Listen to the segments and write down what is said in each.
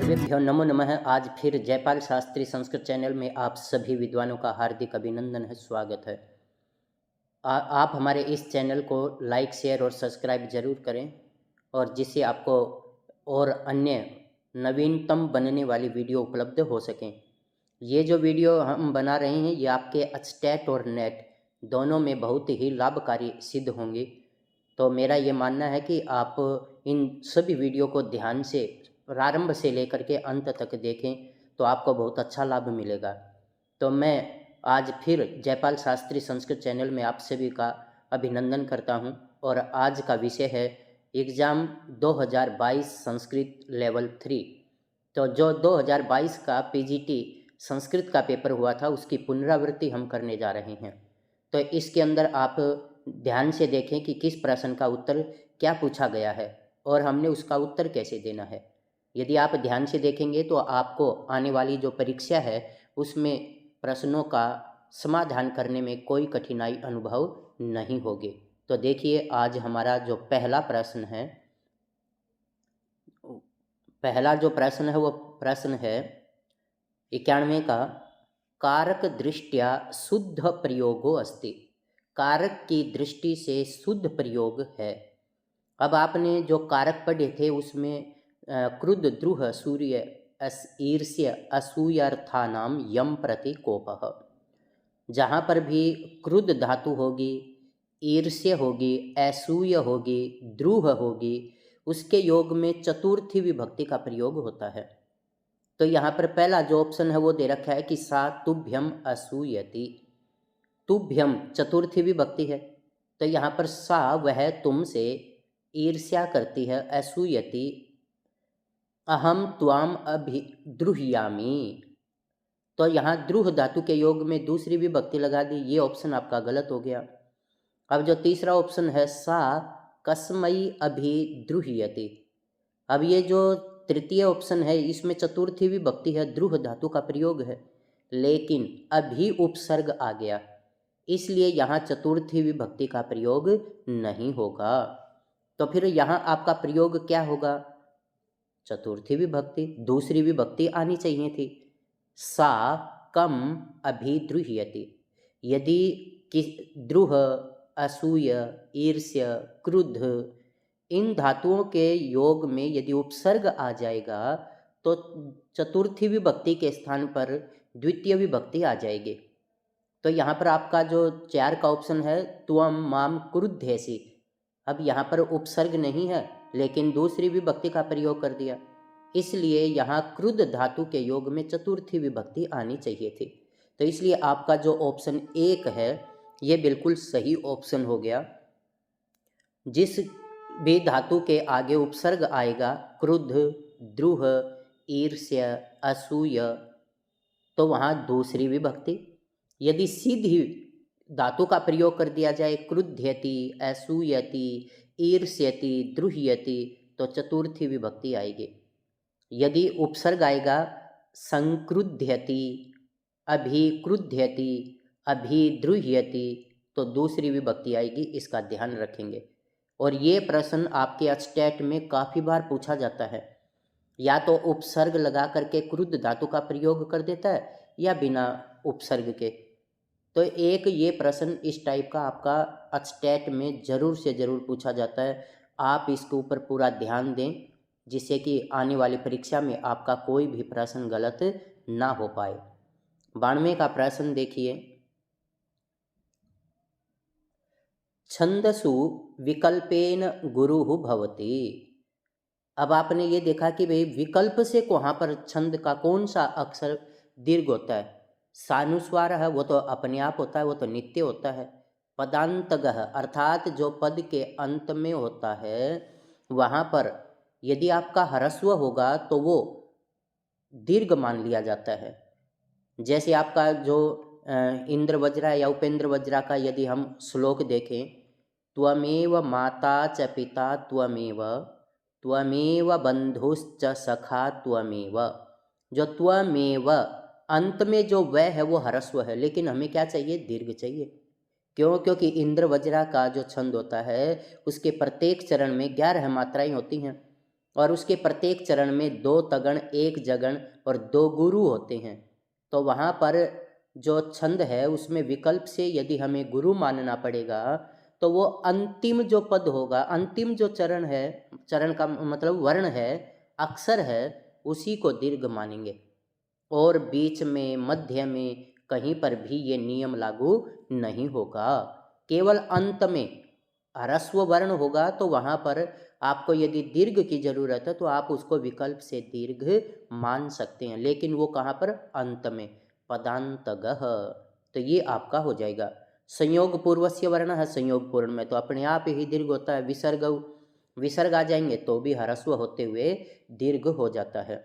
सर्वेभ्यो नमो नमः। आज फिर जयपाल शास्त्री संस्कृत चैनल में आप सभी विद्वानों का हार्दिक अभिनंदन है, स्वागत है। आप हमारे इस चैनल को लाइक, शेयर और सब्सक्राइब जरूर करें, और जिससे आपको और अन्य नवीनतम बनने वाली वीडियो उपलब्ध हो सकें। ये जो वीडियो हम बना रहे हैं ये आपके अचटेट और नेट दोनों में बहुत ही लाभकारी सिद्ध होंगी। तो मेरा ये मानना है कि आप इन सभी वीडियो को ध्यान से प्रारंभ से लेकर के अंत तक देखें तो आपको बहुत अच्छा लाभ मिलेगा। तो मैं आज फिर जयपाल शास्त्री संस्कृत चैनल में आप सभी का अभिनंदन करता हूं, और आज का विषय है एग्ज़ाम 2022 संस्कृत लेवल 3। तो जो 2022 का पीजीटी संस्कृत का पेपर हुआ था उसकी पुनरावृत्ति हम करने जा रहे हैं। तो इसके अंदर आप ध्यान से देखें कि किस प्रश्न का उत्तर क्या पूछा गया है और हमने उसका उत्तर कैसे देना है। यदि आप ध्यान से देखेंगे तो आपको आने वाली जो परीक्षा है उसमें प्रश्नों का समाधान करने में कोई कठिनाई अनुभव नहीं होगी। तो देखिए, आज हमारा जो पहला प्रश्न है वो प्रश्न है 91 का, कारक दृष्टिया शुद्ध प्रयोगो अस्ति। कारक की दृष्टि से शुद्ध प्रयोग है। अब आपने जो कारक पढ़े थे उसमें क्रुद्ध, द्रुह, सूर्य, ईर्ष्य, असूयर्थानाम यम प्रति कोपः। जहाँ पर भी क्रुद्ध धातु होगी, ईर्ष्य होगी, असूय होगी, द्रुह होगी, उसके योग में चतुर्थी विभक्ति का प्रयोग होता है। तो यहाँ पर पहला जो ऑप्शन है वो दे रखा है कि सा तुभ्यम असूयति। तुभ्यम चतुर्थी विभक्ति है, तो यहाँ पर सा वह तुमसे ईर्ष्या करती है, असूयति अहम त्वाम अभिद्रुह्यामि। तो यहाँ द्रुह धातु के योग में दूसरी विभक्ति लगा दी, ये ऑप्शन आपका गलत हो गया। अब जो तीसरा ऑप्शन है सा कस्मई अभिद्रुह्यति, अब ये जो तृतीय ऑप्शन है इसमें चतुर्थी विभक्ति है, द्रुह धातु का प्रयोग है, लेकिन अभी उपसर्ग आ गया, इसलिए यहाँ चतुर्थी विभक्ति का प्रयोग नहीं होगा। तो फिर यहाँ आपका प्रयोग क्या होगा? चतुर्थी विभक्ति, दूसरी विभक्ति आनी चाहिए थी, सा कम अभिद्रुह्यति। यदि द्रुह, असूय, ईर्ष्य, क्रुद्ध इन धातुओं के योग में यदि उपसर्ग आ जाएगा तो चतुर्थी विभक्ति के स्थान पर द्वितीय विभक्ति आ जाएगी। तो यहाँ पर आपका जो 4 का ऑप्शन है त्वम माम क्रुद्धेसी, अब यहाँ पर उपसर्ग नहीं है लेकिन दूसरी विभक्ति का प्रयोग कर दिया, इसलिए यहाँ क्रुद्ध धातु के योग में चतुर्थी विभक्ति आनी चाहिए थी। तो इसलिए आपका जो ऑप्शन 1 है ये बिल्कुल सही ऑप्शन हो गया। जिस भी धातु के आगे उपसर्ग आएगा, क्रुद्ध, द्रुह, ईर्ष्य, असूय, तो वहाँ दूसरी विभक्ति। यदि सीधी धातु का प्रयोग कर दिया जाए, क्रुध्यति, असूयति, ईर्ष्यति, द्रुह्यति, तो चतुर्थी विभक्ति आएगी। यदि उपसर्ग आएगा संक्रुध्यति, अभिक्रुध्यति, अभिद्रुह्यति, तो दूसरी विभक्ति आएगी, इसका ध्यान रखेंगे। और ये प्रश्न आपके अचटेट में काफ़ी बार पूछा जाता है, या तो उपसर्ग लगा करके क्रुद्ध धातु का प्रयोग कर देता है या बिना उपसर्ग के। तो एक ये प्रश्न इस टाइप का आपका अचटेट में ज़रूर से ज़रूर पूछा जाता है। आप इसके ऊपर पूरा ध्यान दें जिससे कि आने वाली परीक्षा में आपका कोई भी प्रश्न गलत ना हो पाए। 92 का प्रश्न देखिए, छंदसु विकल्पेन गुरुः भवति। अब आपने ये देखा कि भाई विकल्प से वहाँ पर छंद का कौन सा अक्षर दीर्घ होता है? सानुस्वार है, वो तो अपने आप होता है, वो तो नित्य होता है। पदांतगः अर्थात जो पद के अंत में होता है वहाँ पर यदि आपका ह्रस्व होगा तो वो दीर्घ मान लिया जाता है। जैसे आपका जो इंद्र वज्रा या उपेंद्र वज्रा का यदि हम श्लोक देखें, त्वमेव माता च पिता त्वमेव, त्वमेव बंधुश्च सखा त्वमेव, जो त्वमेव अंत में जो वह है वो ह्रस्व है, लेकिन हमें क्या चाहिए? दीर्घ चाहिए। क्यों? क्योंकि इंद्र वज्रा का जो छंद होता है उसके प्रत्येक चरण में 11 मात्राएं होती हैं, और उसके प्रत्येक चरण में 2 तगण, 1 जगण और 2 गुरु होते हैं। तो वहाँ पर जो छंद है उसमें विकल्प से यदि हमें गुरु मानना पड़ेगा तो वो अंतिम जो पद होगा, अंतिम जो चरण है, चरण का मतलब वर्ण है, अक्षर है, उसी को दीर्घ मानेंगे। और बीच में, मध्य में कहीं पर भी ये नियम लागू नहीं होगा। केवल अंत में ह्रस्व वर्ण होगा तो वहाँ पर आपको यदि दीर्घ की जरूरत है तो आप उसको विकल्प से दीर्घ मान सकते हैं, लेकिन वो कहाँ पर, अंत में, पदांतगः। तो ये आपका हो जाएगा। संयोग पूर्वस्य वर्ण है, संयोग पूर्ण में तो अपने आप ही दीर्घ होता है। विसर्ग आ जाएंगे तो भी ह्रस्व होते हुए दीर्घ हो जाता है।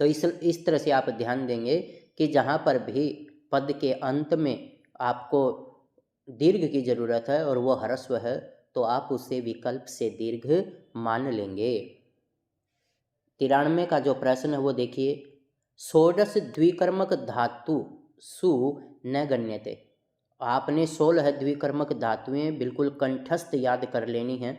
तो इस तरह से आप ध्यान देंगे कि जहाँ पर भी पद के अंत में आपको दीर्घ की जरूरत है और वो ह्रस्व है तो आप उसे विकल्प से दीर्घ मान लेंगे। 93 का जो प्रश्न है वो देखिए, षोडश द्विकर्मक धातु सु न गण्यते। आपने 16 द्विकर्मक धातुएं बिल्कुल कंठस्थ याद कर लेनी है।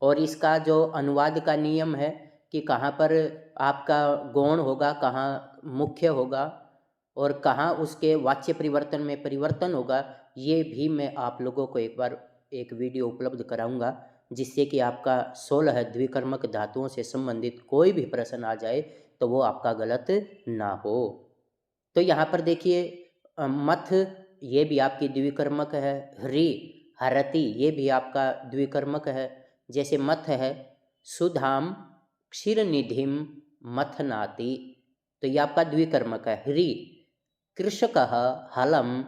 और इसका जो अनुवाद का नियम है कि कहाँ पर आपका गौण होगा, कहाँ मुख्य होगा और कहाँ उसके वाच्य परिवर्तन में परिवर्तन होगा, ये भी मैं आप लोगों को एक बार एक वीडियो उपलब्ध कराऊंगा, जिससे कि आपका 16 द्विकर्मक धातुओं से संबंधित कोई भी प्रश्न आ जाए तो वो आपका गलत ना हो। तो यहाँ पर देखिए, मथ ये भी आपकी द्विकर्मक है, ह्री हरति ये भी आपका द्विकर्मक है। जैसे मथ है, सुधाम क्षीरनिधिम मथनाति, तो ये आपका द्विकर्मक है। ह्री कृषकः हलम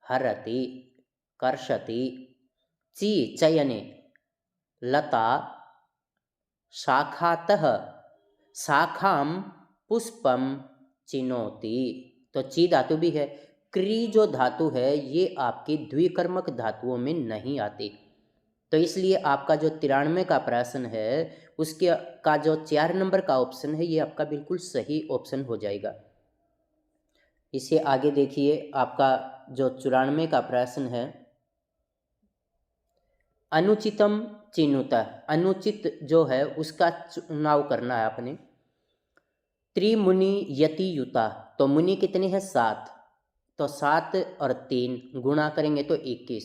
हरति कर्षति। ची चयने लता शाखातः शाखाम पुष्पम चिनोति, तो ची धातु भी है। क्री जो धातु है ये आपकी द्विकर्मक धातुओं में नहीं आती। तो इसलिए आपका जो 93 का प्रश्न है उसके का जो 4 नंबर का ऑप्शन है ये आपका बिल्कुल सही ऑप्शन हो जाएगा। इसे आगे देखिए, आपका जो 94 का प्रश्न है, अनुचितम चिनुत, अनुचित जो है उसका चुनाव करना है आपने। त्रिमुनि यति युता, तो मुनि कितने हैं, 7, तो 7 और 3 गुणा करेंगे तो 21,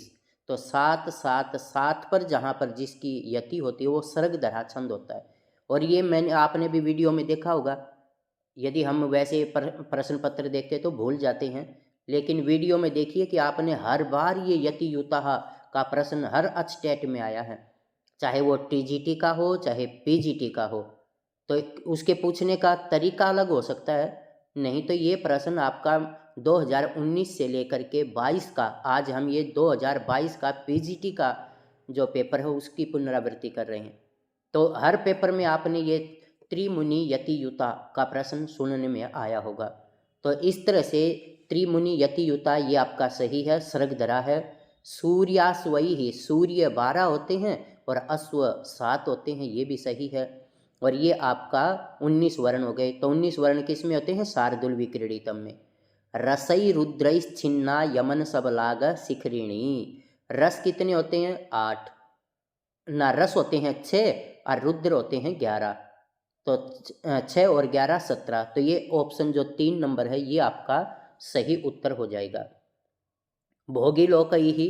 तो 7 7 7 पर जहाँ पर जिसकी यति होती है वो सर्ग धरा छंद होता है। और ये मैंने आपने भी वीडियो में देखा होगा, यदि हम वैसे प्रश्न पत्र देखते तो भूल जाते हैं, लेकिन वीडियो में देखिए कि आपने हर बार ये यति युता का प्रश्न हर स्टेट में आया है, चाहे वो टीजीटी का हो चाहे पीजीटी का हो। तो उसके पूछने का तरीका अलग हो सकता है, नहीं तो ये प्रश्न आपका 2019 से लेकर के 22 का, आज हम ये 2022 का पीजीटी का जो पेपर है उसकी पुनरावृत्ति कर रहे हैं। तो हर पेपर में आपने ये त्रिमुनि यति युता का प्रश्न सुनने में आया होगा। तो इस तरह से त्रिमुनि यति युता ये आपका सही है, सर्ग धरा है। सूर्यास्वई ही, सूर्य 12 होते हैं और अश्व 7 होते हैं, ये भी सही है। और ये आपका 19 वर्ण हो गए। तो 19 वर्ण किस में होते हैं, शार्दुल विक्रीडितम में। रसई रुद्रैश्छिन्ना यमन सबलाग शिखरिणी, रस कितने होते हैं, 8 ना, रस होते हैं 6 और रुद्र होते हैं 11, तो 6 और 11 17। तो ये ऑप्शन जो 3 नंबर है ये आपका सही उत्तर हो जाएगा। भोगी लोकई ही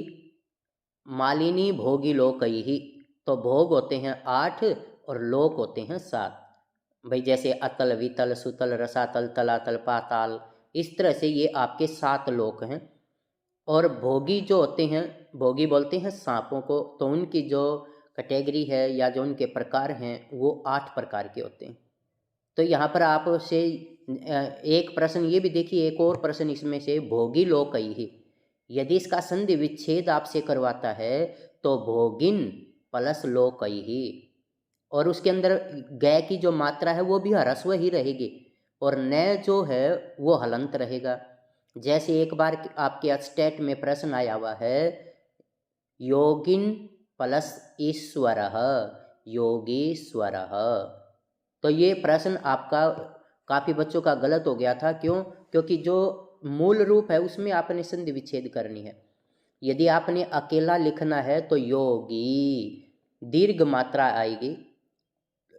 मालिनी भोगी लोकई ही, तो भोग होते हैं 8 और लोक होते हैं 7। भाई जैसे अतल वितल सुतल रसातल तलातल पाताल, इस तरह से ये आपके 7 लोक हैं। और भोगी जो होते हैं, भोगी बोलते हैं सांपों को, तो उनकी जो कैटेगरी है या जो उनके प्रकार हैं वो 8 प्रकार के होते हैं। तो यहाँ पर आपसे एक प्रश्न ये भी देखिए, एक और प्रश्न इसमें से, भोगी लोकई ही, यदि इसका संधि विच्छेद आपसे करवाता है तो भोगिन प्लस लोकई ही, और उसके अंदर गै की जो मात्रा है वो भी ह्रस्व ही रहेगी और न जो है वो हलंत रहेगा। जैसे एक बार आपके स्टेट में प्रश्न आया हुआ है, योगिन प्लस ईश्वर योगीश्वर, तो ये प्रश्न आपका काफ़ी बच्चों का गलत हो गया था। क्यों? क्योंकि जो मूल रूप है उसमें आपने संधि विच्छेद करनी है। यदि आपने अकेला लिखना है तो योगी दीर्घ मात्रा आएगी,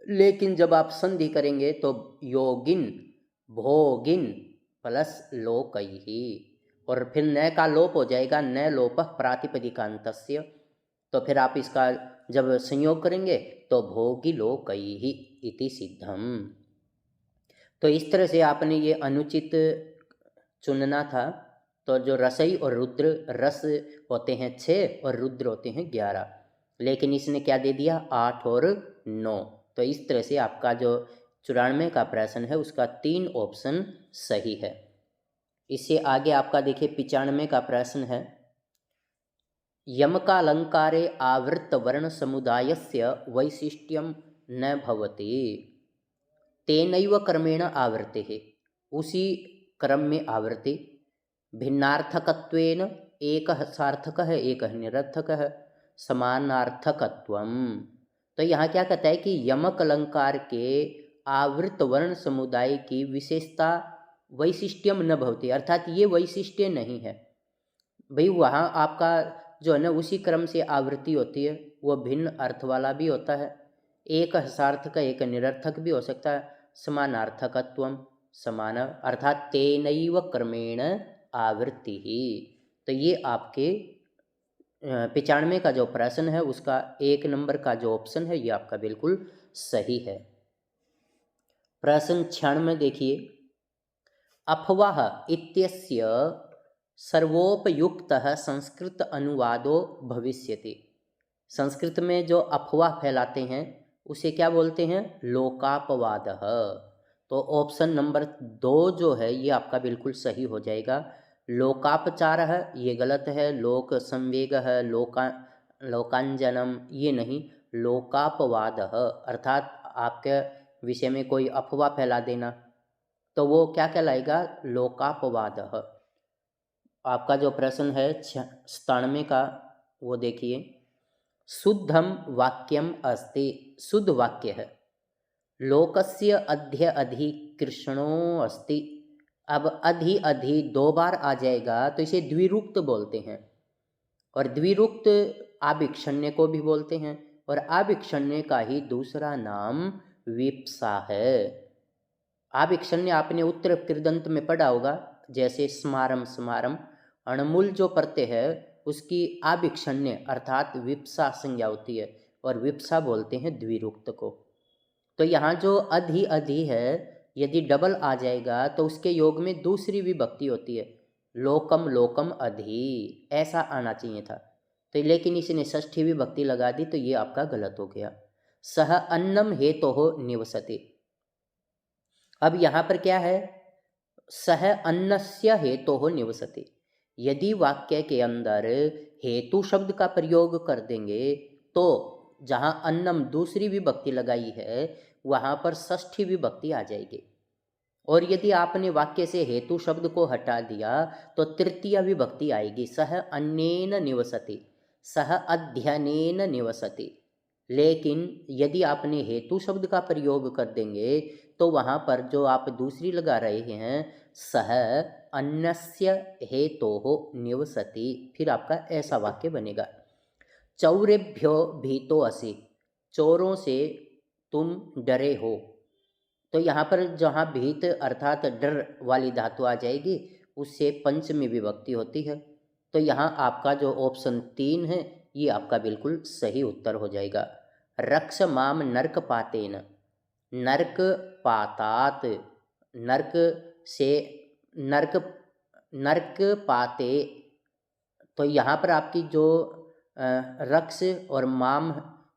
लेकिन जब आप संधि करेंगे तो योगिन भोगिन प्लस लोकैहि, और फिर न का लोप हो जाएगा, न लोप प्रातिपदिकांतस्य। तो फिर आप इसका जब संयोग करेंगे तो भोगी लोकैहि इति सिद्धम। तो इस तरह से आपने ये अनुचित चुनना था। तो जो रसई और रुद्र, रस होते हैं 6 और रुद्र होते हैं 11, लेकिन इसने क्या दे दिया 8 और 9। तो इस तरह से आपका जो 94 का प्रश्न है उसका 3 ऑप्शन सही है। इससे आगे आपका देखिए 95 का प्रश्न है, यमकालंकारे आवृत्त वर्ण समुदायस्य वैशिष्ट्यम न भवति तेनैव क्रमेण आवृत्ति है, उसी क्रम में आवृत्ति भिन्नार्थकत्वेन, एक सार्थक है एक निरर्थक है, समानार्थकत्वम। तो यहाँ क्या कहता है कि यमक अलंकार के आवृत वर्ण समुदाय की विशेषता वैशिष्ट्यम न भवति, अर्थात ये वैशिष्ट्य नहीं है भाई। वहाँ आपका जो है ना उसी क्रम से आवृत्ति होती है, वो भिन्न अर्थ वाला भी होता है, एक सार्थक एक निरर्थक भी हो सकता है, समानार्थकत्वम समान, अर्थात तेनैव क्रमेण आवृत्ति ही। तो ये आपके 95 का जो प्रश्न है उसका 1 नंबर का जो ऑप्शन है ये आपका बिल्कुल सही है। प्रश्न 96 देखिए, अफवाह इत्यस्य सर्वोपयुक्तः संस्कृत अनुवादो भविष्यति। संस्कृत में जो अफवाह फैलाते हैं उसे क्या बोलते हैं, लोकापवादः। तो ऑप्शन नंबर 2 जो है ये आपका बिल्कुल सही हो जाएगा। लोकापचार है ये गलत है, लोक संवेग है, लोकांजनम ये नहीं, लोकापवादः अर्थात आपके विषय में कोई अफवाह फैला देना, तो वो क्या कहलाएगा, लोकापवादः। आपका जो प्रश्न है 97 का वो देखिए, शुद्धम वाक्यम अस्ति, शुद्ध वाक्य है, लोकस्य अध्य अधिकृष्णो अस्ति। अब अधि अधि 2 बार आ जाएगा तो इसे द्विरुक्त बोलते हैं, और द्विरुक्त आभिक्षण्य को भी बोलते हैं, और आभिक्षण्य का ही दूसरा नाम विप्सा है। आभिक्षण्य आपने उत्तर कृदंत में पढ़ा होगा, जैसे स्मारम स्मारम, अणमुल जो प्रत्यय है उसकी आभिक्षण्य अर्थात विप्सा संज्ञा होती है, और विप्सा बोलते हैं द्विरुक्त को। तो यहाँ जो अधि अधि है यदि डबल आ जाएगा तो उसके योग में दूसरी विभक्ति होती है, लोकम लोकम अधि, ऐसा आना चाहिए था। तो लेकिन इसने षष्ठी विभक्ति लगा दी तो ये आपका गलत हो गया। सह अन्नम हेतोः निवसति। अब यहाँ पर क्या है, सह अन्नस्य हेतोः निवसति। यदि वाक्य के अंदर हेतु शब्द का प्रयोग कर देंगे तो जहाँ अन्नम दूसरी विभक्ति लगाई है वहाँ पर षष्ठी विभक्ति आ जाएगी, और यदि आपने वाक्य से हेतु शब्द को हटा दिया तो तृतीय विभक्ति आएगी, सह अन्नेन निवसति, सह अध्ययनेन निवसति। लेकिन यदि आपने हेतु शब्द का प्रयोग कर देंगे तो वहाँ पर जो आप दूसरी लगा रहे हैं, सह अन्नस्य हेतोः निवसति, फिर आपका ऐसा वाक्य बनेगा, चौरेभ्यो भीतो असि, चोरों से तुम डरे हो। तो यहाँ पर जहाँ भीत अर्थात डर वाली धातु आ जाएगी उससे पंचमी विभक्ति होती है। तो यहाँ आपका जो ऑप्शन 3 है ये आपका बिल्कुल सही उत्तर हो जाएगा। रक्ष माम नर्क पातेन, नर्क पातात, नर्क से नर्क, नर्क पाते। तो यहाँ पर आपकी जो रक्ष और माम,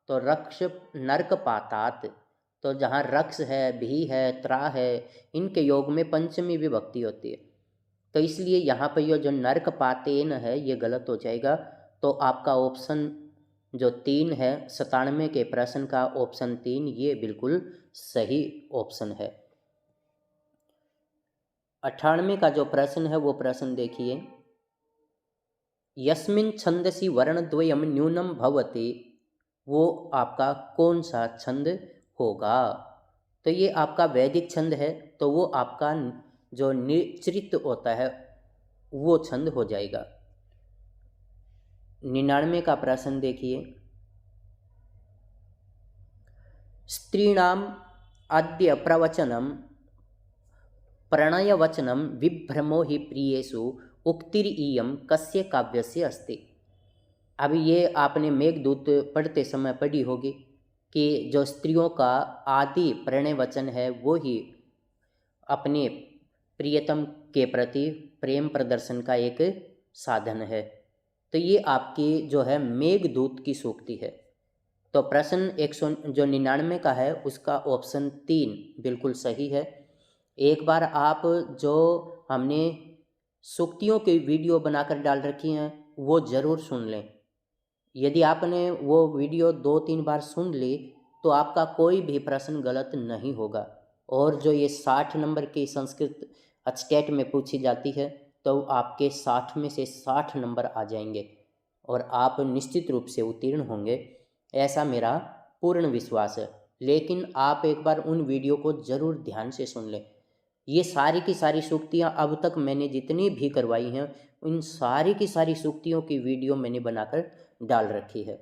तो रक्ष नर्क पातात, तो जहाँ रक्ष है, भी है, त्रा है, इनके योग में पंचमी विभक्ति होती है। तो इसलिए यहाँ पर ये जो नर्क पातेन है ये गलत हो जाएगा। तो आपका ऑप्शन जो 3 है 97 के प्रश्न का ऑप्शन 3 ये बिल्कुल सही ऑप्शन है। 98 का जो प्रश्न है वो प्रश्न देखिए, यस्मिन् छंदसि वर्णद्वयम् न्यूनम भवति, वो आपका कौन सा छंद होगा। तो ये आपका वैदिक छंद है, तो वो आपका जो निश्चित होता है वो छंद हो जाएगा। 99 का प्रश्न देखिए, स्त्रीणाम् अद्य प्रवचनं प्रणयवचनं विभ्रमो हि प्रियेषु उक्तिरियं कस्य काव्यस्य अस्ति। अब ये आपने मेघदूत पढ़ते समय पढ़ी होगी कि जो स्त्रियों का आदि प्रणय वचन है वो ही अपने प्रियतम के प्रति प्रेम प्रदर्शन का एक साधन है। तो ये आपकी जो है मेघदूत की सूक्ति है। तो प्रश्न 199 का है उसका ऑप्शन 3 बिल्कुल सही है। एक बार आप जो हमने सूक्तियों की वीडियो बनाकर डाल रखी हैं वो ज़रूर सुन लें। यदि आपने वो वीडियो 2-3 बार सुन ली तो आपका कोई भी प्रश्न गलत नहीं होगा। और जो ये 60 नंबर की संस्कृत स्टेट में पूछी जाती है तो आपके 60 में से 60 नंबर आ जाएंगे और आप निश्चित रूप से उत्तीर्ण होंगे, ऐसा मेरा पूर्ण विश्वास है। लेकिन आप एक बार उन वीडियो को ज़रूर ध्यान से सुन लें। ये सारी की सारी सूक्तियाँ अब तक मैंने जितनी भी करवाई हैं उन सारी की सारी सूक्तियों की वीडियो मैंने बनाकर डाल रखी है।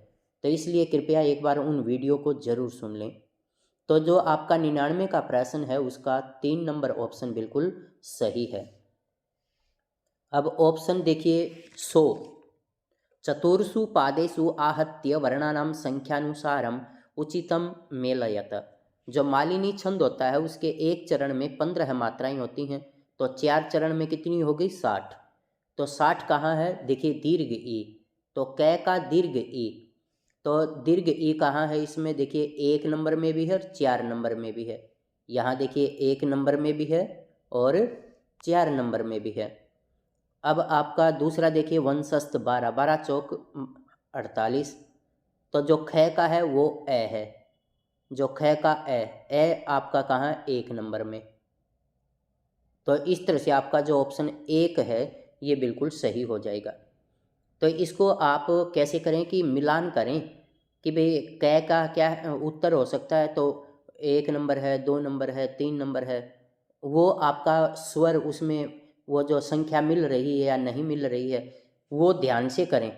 तो इसलिए कृपया एक बार उन वीडियो को ज़रूर सुन लें। तो जो आपका 99 का प्रश्न है उसका 3 नंबर ऑप्शन बिल्कुल सही है। अब ऑप्शन देखिए 100, चतुर्षु पादेषु आहत्य वर्णानां संख्यानुसारम उचितम मेलयत। जो मालिनी छंद होता है उसके एक चरण में 15 मात्राएं होती हैं, तो 4 चरण में कितनी हो गई 60। तो 60 कहाँ है देखिए दीर्घ ई, तो कै का दीर्घ ई, तो दीर्घ ई कहाँ है इसमें देखिए 1 नंबर में भी है और 4 नंबर में भी है। यहाँ देखिए 1 नंबर में भी है और 4 नंबर में भी है। अब आपका दूसरा देखिए वंशस्थ 12, 12 चौक 48, तो जो ख का है वो ए है, जो ख का ए आपका कहाँ 1 नंबर में। तो इस तरह से आपका जो ऑप्शन 1 है ये बिल्कुल सही हो जाएगा। तो इसको आप कैसे करें कि मिलान करें कि भाई कै का क्या उत्तर हो सकता है, तो 1 नंबर है, 2 नंबर है, 3 नंबर है, वो आपका स्वर उसमें वो जो संख्या मिल रही है या नहीं मिल रही है वो ध्यान से करें।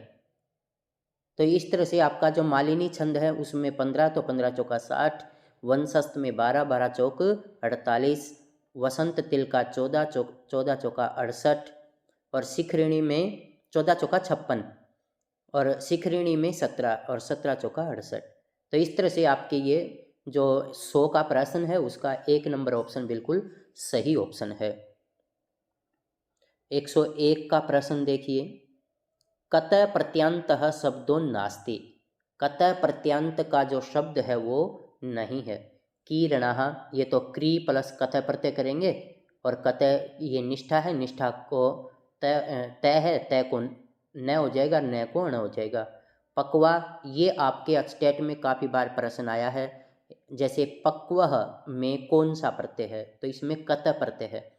तो इस तरह से आपका जो मालिनी छंद है उसमें 15, तो 15 चौका 60, वंशस्थ में 12, 12 चौक 48, वसंत तिल का 14 चौका 68, और शिखरिणी में 14 चौका 56, और शिखरिणी में 17 और 17 चौका 68। तो इस तरह से आपके ये जो 100 का प्रश्न है उसका 1 नंबर ऑप्शन बिल्कुल सही ऑप्शन है। 101 का प्रश्न देखिए, कत प्रत्यंतः शब्दों नास्ति। कत प्रत्यंत का जो शब्द है वो नहीं है। कीरणः ये तो क्री प्लस कत प्रत्यय करेंगे, और कत ये निष्ठा है, निष्ठा को तय है, तय को न हो जाएगा, न को न हो जाएगा। पक्वा ये आपके स्टेट में काफ़ी बार प्रश्न आया है, जैसे पक्वह में कौन सा प्रत्यय है, तो इसमें कत प्रत्यय है।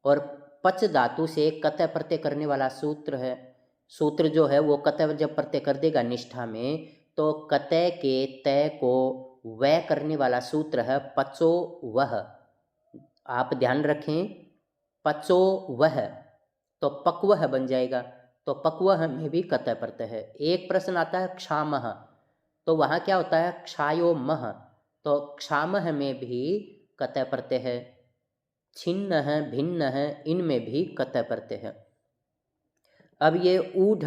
और पच धातु से कत प्रत्यय करने वाला सूत्र है, सूत्र जो है वो कत जब प्रत्यय कर देगा निष्ठा में तो कत के तय को वह करने वाला सूत्र है पचो वह। आप ध्यान रखें, पचो वह तो पक्वह बन जाएगा, तो पक्वह में भी कत प्रत्यय है। एक प्रश्न आता है क्षामह, तो वहाँ क्या होता है क्षायो मह, तो क्षामह में भी कत प्रत्यय है। छिन्न है, भिन्न है, इनमें भी कत प्रत्यय है। अब ये ऊढ़,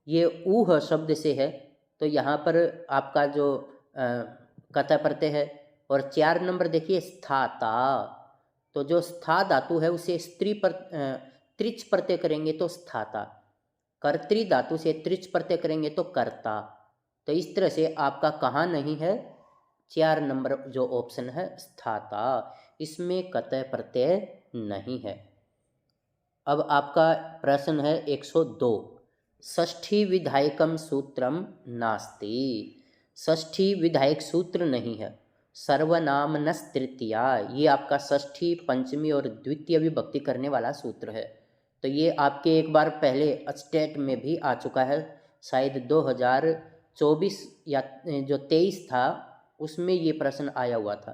ये ऊह शब्द से है, तो यहाँ पर आपका जो कत प्रत्यय है। और 4 नंबर देखिए स्थाता, तो जो स्था धातु है उसे स्त्री पर त्रिच प्रत्यय करेंगे तो स्थाता, कर्तृ धातु से त्रिच प्रत्यय करेंगे तो कर्ता। तो इस तरह से आपका कहाँ नहीं है 4 नंबर जो ऑप्शन है स्थाता, इसमें कत प्रत्यय नहीं है। अब आपका प्रश्न है 102, षष्ठी विधायकम सूत्रम नास्ति। षष्ठी विधायक सूत्र नहीं है। सर्वनामनस तृतीया ये आपका षष्ठी, पंचमी और द्वितीय विभक्ति करने वाला सूत्र है। तो ये आपके एक बार पहले स्टेट में भी आ चुका है, शायद 2024 या जो 23 था उसमें ये प्रश्न आया हुआ था।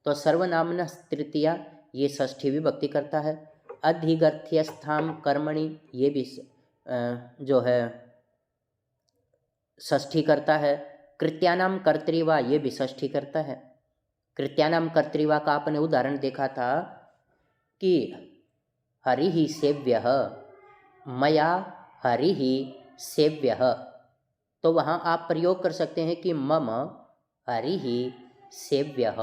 तो सर्वनामनस तृतीया ये षष्ठी विभक्ति करता है। अधिगर्थ्यस्थाम कर्मणि ये भी जो है षष्ठी करता है। कृत्यानाम कर्तृवा ये भी षष्ठी करता है। कृत्यानाम कर्तृवा का आपने उदाहरण देखा था कि हरि ही सेव्यः, मया हरि ही सेव्यः, तो वहाँ आप प्रयोग कर सकते हैं कि मम हरि ही सेव्यः।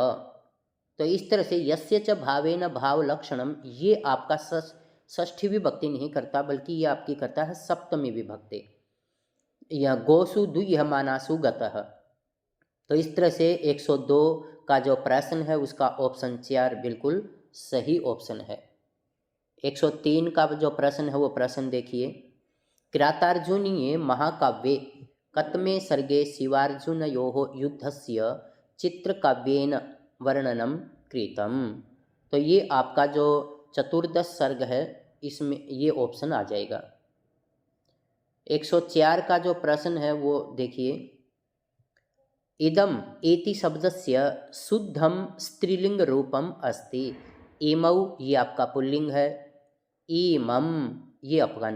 तो इस तरह से यस्य च भावेन भाव लक्षणम, ये आपका षष्ठी विभक्ति नहीं करता, बल्कि ये आपकी करता है सप्तमी विभक्ति। यह गोसु दुह्य मानासु गतः। तो इस तरह से 102 का जो प्रश्न है उसका ऑप्शन 4 बिल्कुल सही ऑप्शन है। 103 का जो प्रश्न है वो प्रश्न देखिए, किरातार्जुनीये महाकाव्ये कतमे सर्गे शिवार्जुनयोः युद्धस्य चित्रकाव्येन वर्णनम कृतम। तो ये आपका जो चतुर्दश सर्ग है इसमें ये ऑप्शन आ जाएगा। 104 का जो प्रश्न है वो देखिए, इदम एति शब्दस्य शुद्धम स्त्रीलिंग रूपम अस्ति। इमौ ये आपका पुल्लिंग है, इमम ये आपका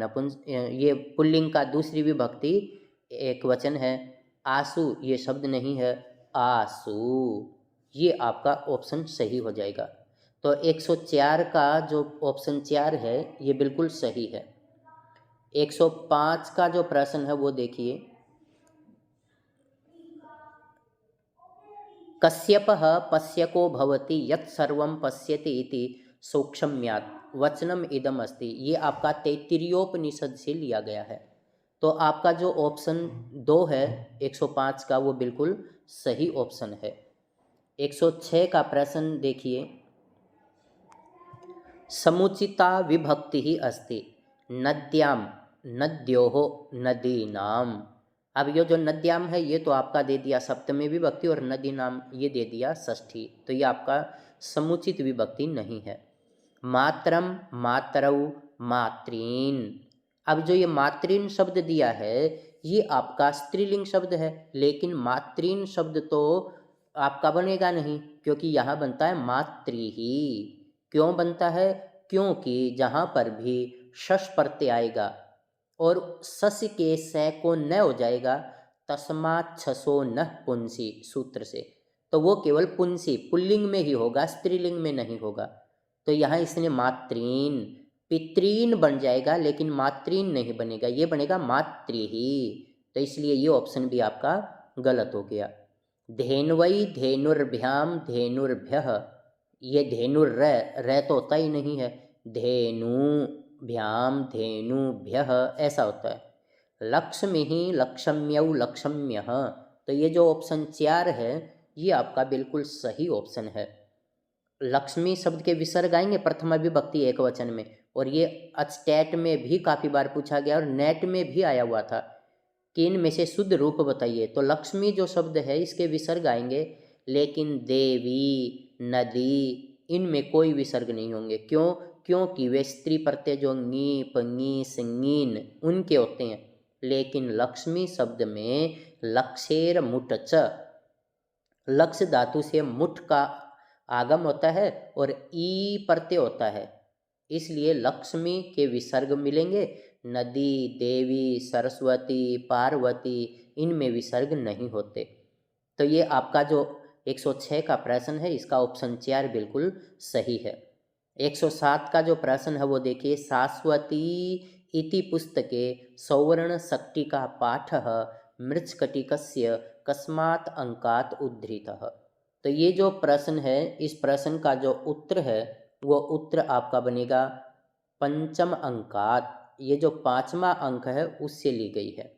ये पुल्लिंग का दूसरी विभक्ति एक वचन है, आसु ये शब्द नहीं है, आसु ये आपका ऑप्शन सही हो जाएगा। तो 104 का जो ऑप्शन 4 है ये बिल्कुल सही है। 105 का जो प्रश्न है वो देखिए, कश्यपः पश्यको भवति यत् सर्वं पश्यति इति सूक्ष्म्यात् वचनम इदम अस्ति। ये आपका तैत्तिरीयोपनिषद से लिया गया है। तो आपका जो ऑप्शन 2 है 105 का वो बिल्कुल सही ऑप्शन है। 106 का प्रश्न देखिए, समुचिता विभक्ति ही अस्ति नद्याम नद्योः नदीनाम। अब ये जो नद्याम है ये तो आपका दे दिया सप्तमी विभक्ति और नदी नाम ये दे दिया षष्ठी, तो ये आपका समुचित विभक्ति नहीं है। मात्रम मातरौ मात्रीन, अब जो ये मात्रीन शब्द दिया है ये आपका स्त्रीलिंग शब्द है, लेकिन मात्रीन शब्द तो आपका बनेगा नहीं, क्योंकि यहाँ बनता है मातृ ही। क्यों बनता है? क्योंकि जहाँ पर भी शश प्रत्यय आएगा और सस के से को न हो जाएगा, तस्मात् छसो न पुंसी सूत्र से, तो वो केवल पुंसी पुल्लिंग में ही होगा, स्त्रीलिंग में नहीं होगा। तो यहाँ इसने मात्रीन पितरीन बन जाएगा, लेकिन मात्रीन नहीं बनेगा, ये बनेगा मातृ ही। तो इसलिए ये ऑप्शन भी आपका गलत हो गया। धेन्वई धेनुर्भ्याम धेनुर्भ्यः, ये धेनुर रह तो होता ही नहीं है, धेनु भ्याम धेनुभ्यः ऐसा होता है। लक्ष्मी ही लक्ष्म्यौ लक्ष्म्यः, तो ये जो ऑप्शन 4 है ये आपका बिल्कुल सही ऑप्शन है। लक्ष्मी शब्द के विसर्ग आएंगे प्रथमा विभक्ति एक वचन में, और ये स्टेट में भी काफ़ी बार पूछा गया और नेट में भी आया हुआ था कि इनमें से शुद्ध रूप बताइए। तो लक्ष्मी जो शब्द है इसके विसर्ग आएंगे, लेकिन देवी नदी इनमें कोई विसर्ग नहीं होंगे। क्यों? क्योंकि वे स्त्री प्रत्यय जो ङी पंगी संगीन उनके होते हैं, लेकिन लक्ष्मी शब्द में लक्षेर मुठ च, लक्ष्य धातु से मुठ का आगम होता है और ई प्रत्यय होता है, इसलिए लक्ष्मी के विसर्ग मिलेंगे। नदी देवी सरस्वती पार्वती इनमें विसर्ग नहीं होते। तो ये आपका जो 106 का प्रश्न है इसका ऑप्शन 4 बिल्कुल सही है। 107 का जो प्रश्न है वो देखिए, शाश्वती इति पुस्तके सौवर्ण शक्तिका पाठः मृच्छकटिकस्य कस्मात् अंकात् उद्धृतः। तो ये जो प्रश्न है इस प्रश्न का जो उत्तर है वो उत्तर आपका बनेगा पंचम अंकात, ये जो 5वां अंक है उससे ली गई है।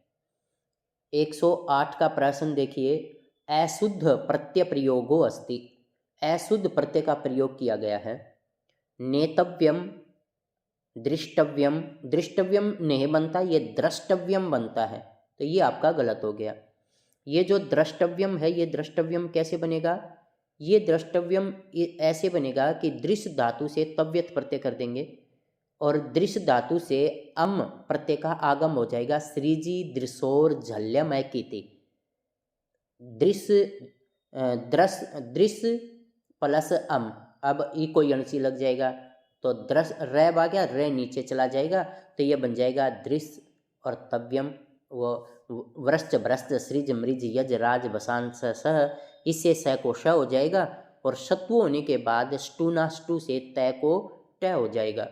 108 का प्रश्न देखिए, अशुद्ध प्रत्यय प्रयोगो अस्ति, अशुद्ध प्रत्यय का प्रयोग किया गया है। नेतव्यम दृष्टव्यम, दृष्टव्यम नहीं बनता, ये द्रष्टव्यम बनता है, तो ये आपका गलत हो गया। ये जो द्रष्टव्यम है ये द्रष्टव्यम कैसे बनेगा? ये द्रष्टव्यम ऐसे बनेगा कि दृश्य धातु से तव्यत प्रत्यय कर देंगे और दृश्य धातु से अम प्रत्यय का आगम हो जाएगा। सृजी दृशोर झल्यमय कीति, दृश्य दृश्य प्लस अम, अब ई कोई अणसी लग जाएगा तो दृश्य रै आ गया, रै नीचे चला जाएगा, तो ये बन जाएगा दृश्य और तव्यम, वो व्रश्च भ्रश्च सृज मृज यज राज बसांस सह, इससे स को श हो जाएगा और शत्रु होने के बाद स्टूनाष्टु से तय को ट हो जाएगा।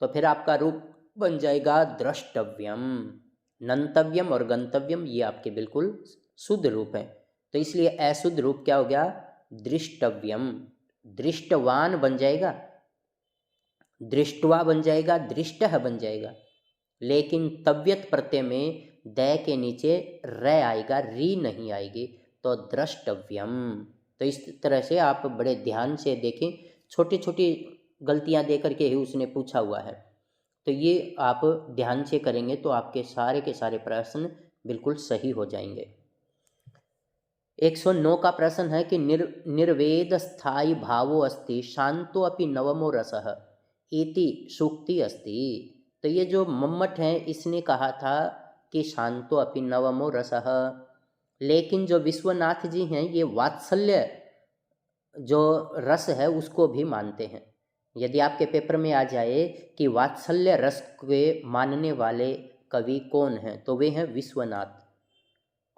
तो फिर आपका रूप बन जाएगा द्रष्टव्यम। नंतव्यम और गंतव्यम ये आपके बिल्कुल शुद्ध रूप हैं। तो इसलिए अशुद्ध रूप क्या हो गया? दृष्टव्यम। दृष्टवान बन जाएगा, दृष्टवा बन जाएगा, दृष्टः बन जाएगा, लेकिन तव्यत प्रत्यय में द के नीचे र आएगा, री नहीं आएगी, तो द्रष्टव्यम। तो इस तरह से आप बड़े ध्यान से देखें, छोटी छोटी गलतियां देकर के ही उसने पूछा हुआ है। तो ये आप ध्यान से करेंगे तो आपके सारे के सारे प्रश्न बिल्कुल सही हो जाएंगे। 109 का प्रश्न है कि निर्वेद स्थायी भावो अस्ति शांतो अपि नवमो रसः इति सूक्ति अस्ति। तो ये जो मम्मट है इसने कहा था कि शांतो अपि नवमो रसः, लेकिन जो विश्वनाथ जी हैं ये वात्सल्य जो रस है उसको भी मानते हैं। यदि आपके पेपर में आ जाए कि वात्सल्य रस के मानने वाले कवि कौन हैं, तो वे हैं विश्वनाथ।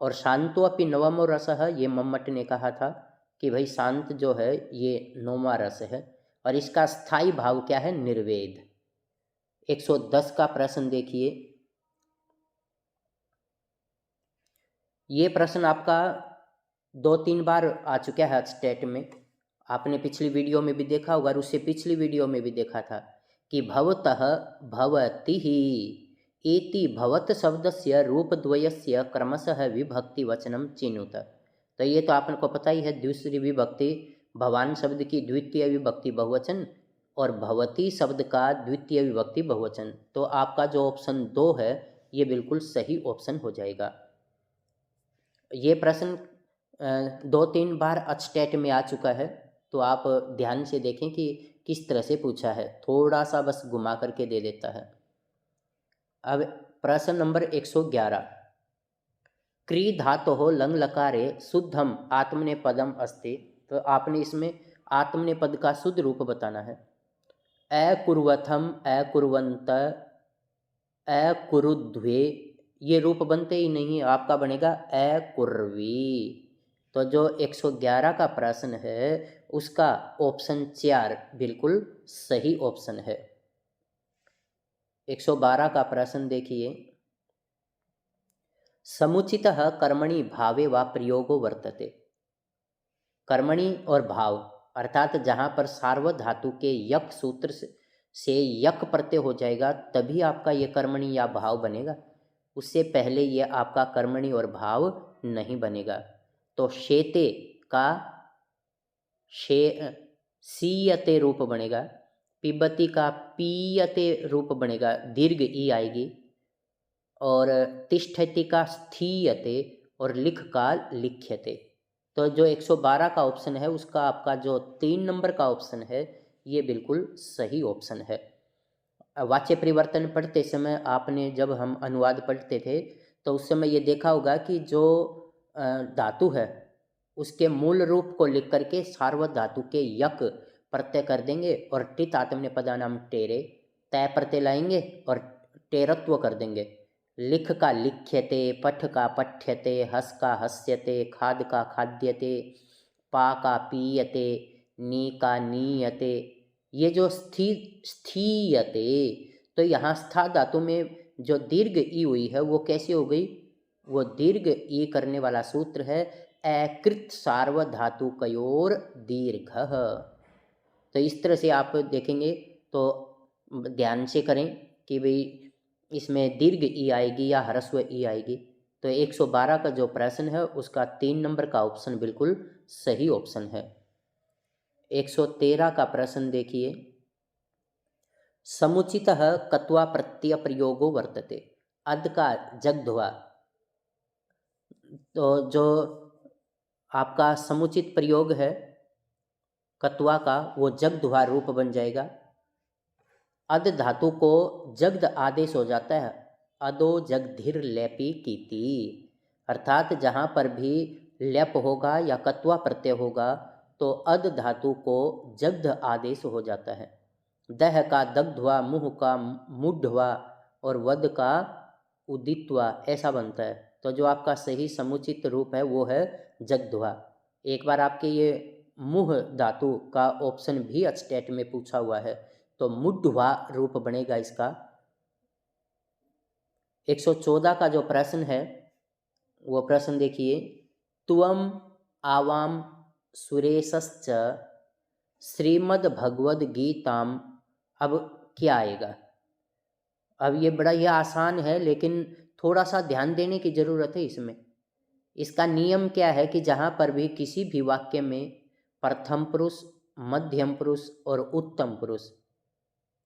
और शांतो अपि नवमो रसः, ये मम्मट ने कहा था कि भाई शांत जो है ये नौवां रस है, और इसका स्थायी भाव क्या है? निर्वेद। 110 का प्रश्न देखिए। ये प्रश्न आपका 2-3 बार आ चुका है स्टेट में, आपने पिछली वीडियो में भी देखा होगा और उससे पिछली वीडियो में भी देखा था कि भवतः भवति ही एति भवत शब्दस्य रूपद्वयस्य क्रमशः विभक्ति वचनम चिनुत। तो ये तो आपको पता ही है, दूसरी विभक्ति भवान शब्द की द्वितीय विभक्ति बहुवचन और भवती शब्द का द्वितीय विभक्ति बहुवचन। तो आपका जो ऑप्शन 2 है ये बिल्कुल सही ऑप्शन हो जाएगा। ये प्रश्न 2-3 बार स्टेट में आ चुका है, तो आप ध्यान से देखें कि किस तरह से पूछा है, थोड़ा सा बस घुमा करके दे देता है। अब प्रश्न नंबर 111, क्री धातोः लंग लकारे शुद्धम आत्मनेपदम अस्ति। तो आपने इसमें आत्मनेपद का शुद्ध रूप बताना है। अकुर्वथम, अकुर्वन्त, अकुरुध्वे, ये रूप बनते ही नहीं, आपका बनेगा अकुर्वी। तो जो 111 का प्रश्न है उसका ऑप्शन 4 बिल्कुल सही ऑप्शन है। 112 का प्रश्न देखिए। समुचितः कर्मणि भावे वा प्रयोगो वर्तते। कर्मणि और भाव अर्थात जहाँ पर सार्वधातु के यक सूत्र से यक प्रत्यय हो जाएगा तभी आपका ये कर्मणि या भाव बनेगा, उससे पहले ये आपका कर्मणि और भाव नहीं बनेगा। तो शेते का सीयते रूप बनेगा, पिबती का पीयते रूप बनेगा, दीर्घ ई आएगी, और तिष्ठति का स्थीयते और लिख का लिख्यते। तो जो 112 का ऑप्शन है उसका आपका जो 3 नंबर का ऑप्शन है ये बिल्कुल सही ऑप्शन है। वाच्य परिवर्तन पढ़ते समय आपने, जब हम अनुवाद पढ़ते थे तो उस समय ये देखा होगा कि जो धातु है उसके मूल रूप को लिख करके सार्वधातु धातु के यक प्रत्यय कर देंगे और टित आत्मनेपदानाम टेरे तय प्रत्यय लाएंगे और टेरत्व कर देंगे। लिख का लिख्यते, पठ का पठ्यते, हस का हस्यते, खाद का खाद्यते, पा का पीयते, नी का नीयते। ये जो स्थीयते, तो यहाँ स्था धातु में जो दीर्घ ई हुई है वो कैसी हो गई? वो दीर्घ ई करने वाला सूत्र है अकृत सार्वधातु कयोर दीर्घ। तो इस तरह से आप देखेंगे तो ध्यान से करें कि भाई इसमें दीर्घ ई आएगी या ह्रस्व ई आएगी। तो 112 का जो प्रश्न है उसका 3 नंबर का ऑप्शन बिल्कुल सही ऑप्शन है। 113 का प्रश्न देखिए। समुचितः कत्वा प्रत्यय प्रयोगो वर्तते। अद का जगध्वा, तो जो आपका समुचित प्रयोग है कत्वा का वो जगध्वा रूप बन जाएगा। अद धातु को जगद आदेश हो जाता है, अदो जगधिर लेपी कीती, अर्थात जहाँ पर भी लेप होगा या कत्वा प्रत्यय होगा तो अद धातु को जगद आदेश हो जाता है। दह का दग्ध्वा, मुह का मुढ़वा और वद का उदित्वा ऐसा बनता है। तो जो आपका सही समुचित रूप है वो है जग्ध्वा। एक बार आपके ये मुह धातु का ऑप्शन भी स्टेट में पूछा हुआ है, तो मुड्ढवा रूप बनेगा इसका। 114 का जो प्रश्न है वो प्रश्न देखिए, त्वम आवाम सुरेशश्च श्रीमद् गीताम। अब क्या आएगा? अब ये बड़ा ये आसान है, लेकिन थोड़ा सा ध्यान देने की ज़रूरत है इसमें। इसका नियम क्या है कि जहाँ पर भी किसी भी वाक्य में प्रथम पुरुष, मध्यम पुरुष और उत्तम पुरुष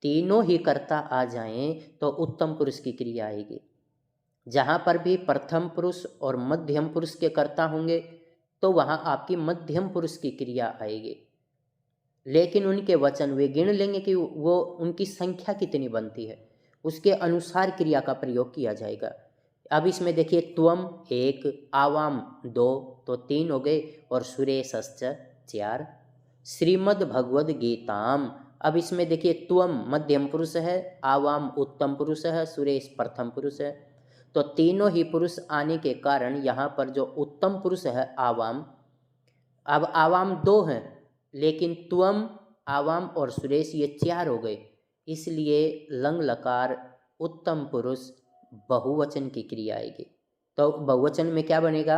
तीनों ही कर्ता आ जाएं तो उत्तम पुरुष की क्रिया आएगी। जहाँ पर भी प्रथम पुरुष और मध्यम पुरुष के कर्ता होंगे तो वहाँ आपकी मध्यम पुरुष की क्रिया आएगी। लेकिन उनके वचन वे गिन लेंगे कि वो उनकी संख्या कितनी बनती है, उसके अनुसार क्रिया का प्रयोग किया जाएगा। अब इसमें देखिए, त्वम 1, आवाम 2 तो 3 हो गए, और सुरेशश्च 4, श्रीमद् भगवद गीताम। अब इसमें देखिए, त्वम मध्यम पुरुष है, आवाम उत्तम पुरुष है, सुरेश प्रथम पुरुष है। तो तीनों ही पुरुष आने के कारण यहाँ पर जो उत्तम पुरुष है आवाम, अब आवाम 2 हैं, लेकिन त्वम, आवाम और सुरेश ये 4 हो गए, इसलिए लंग लकार उत्तम पुरुष बहुवचन की क्रिया आएगी। तो बहुवचन में क्या बनेगा?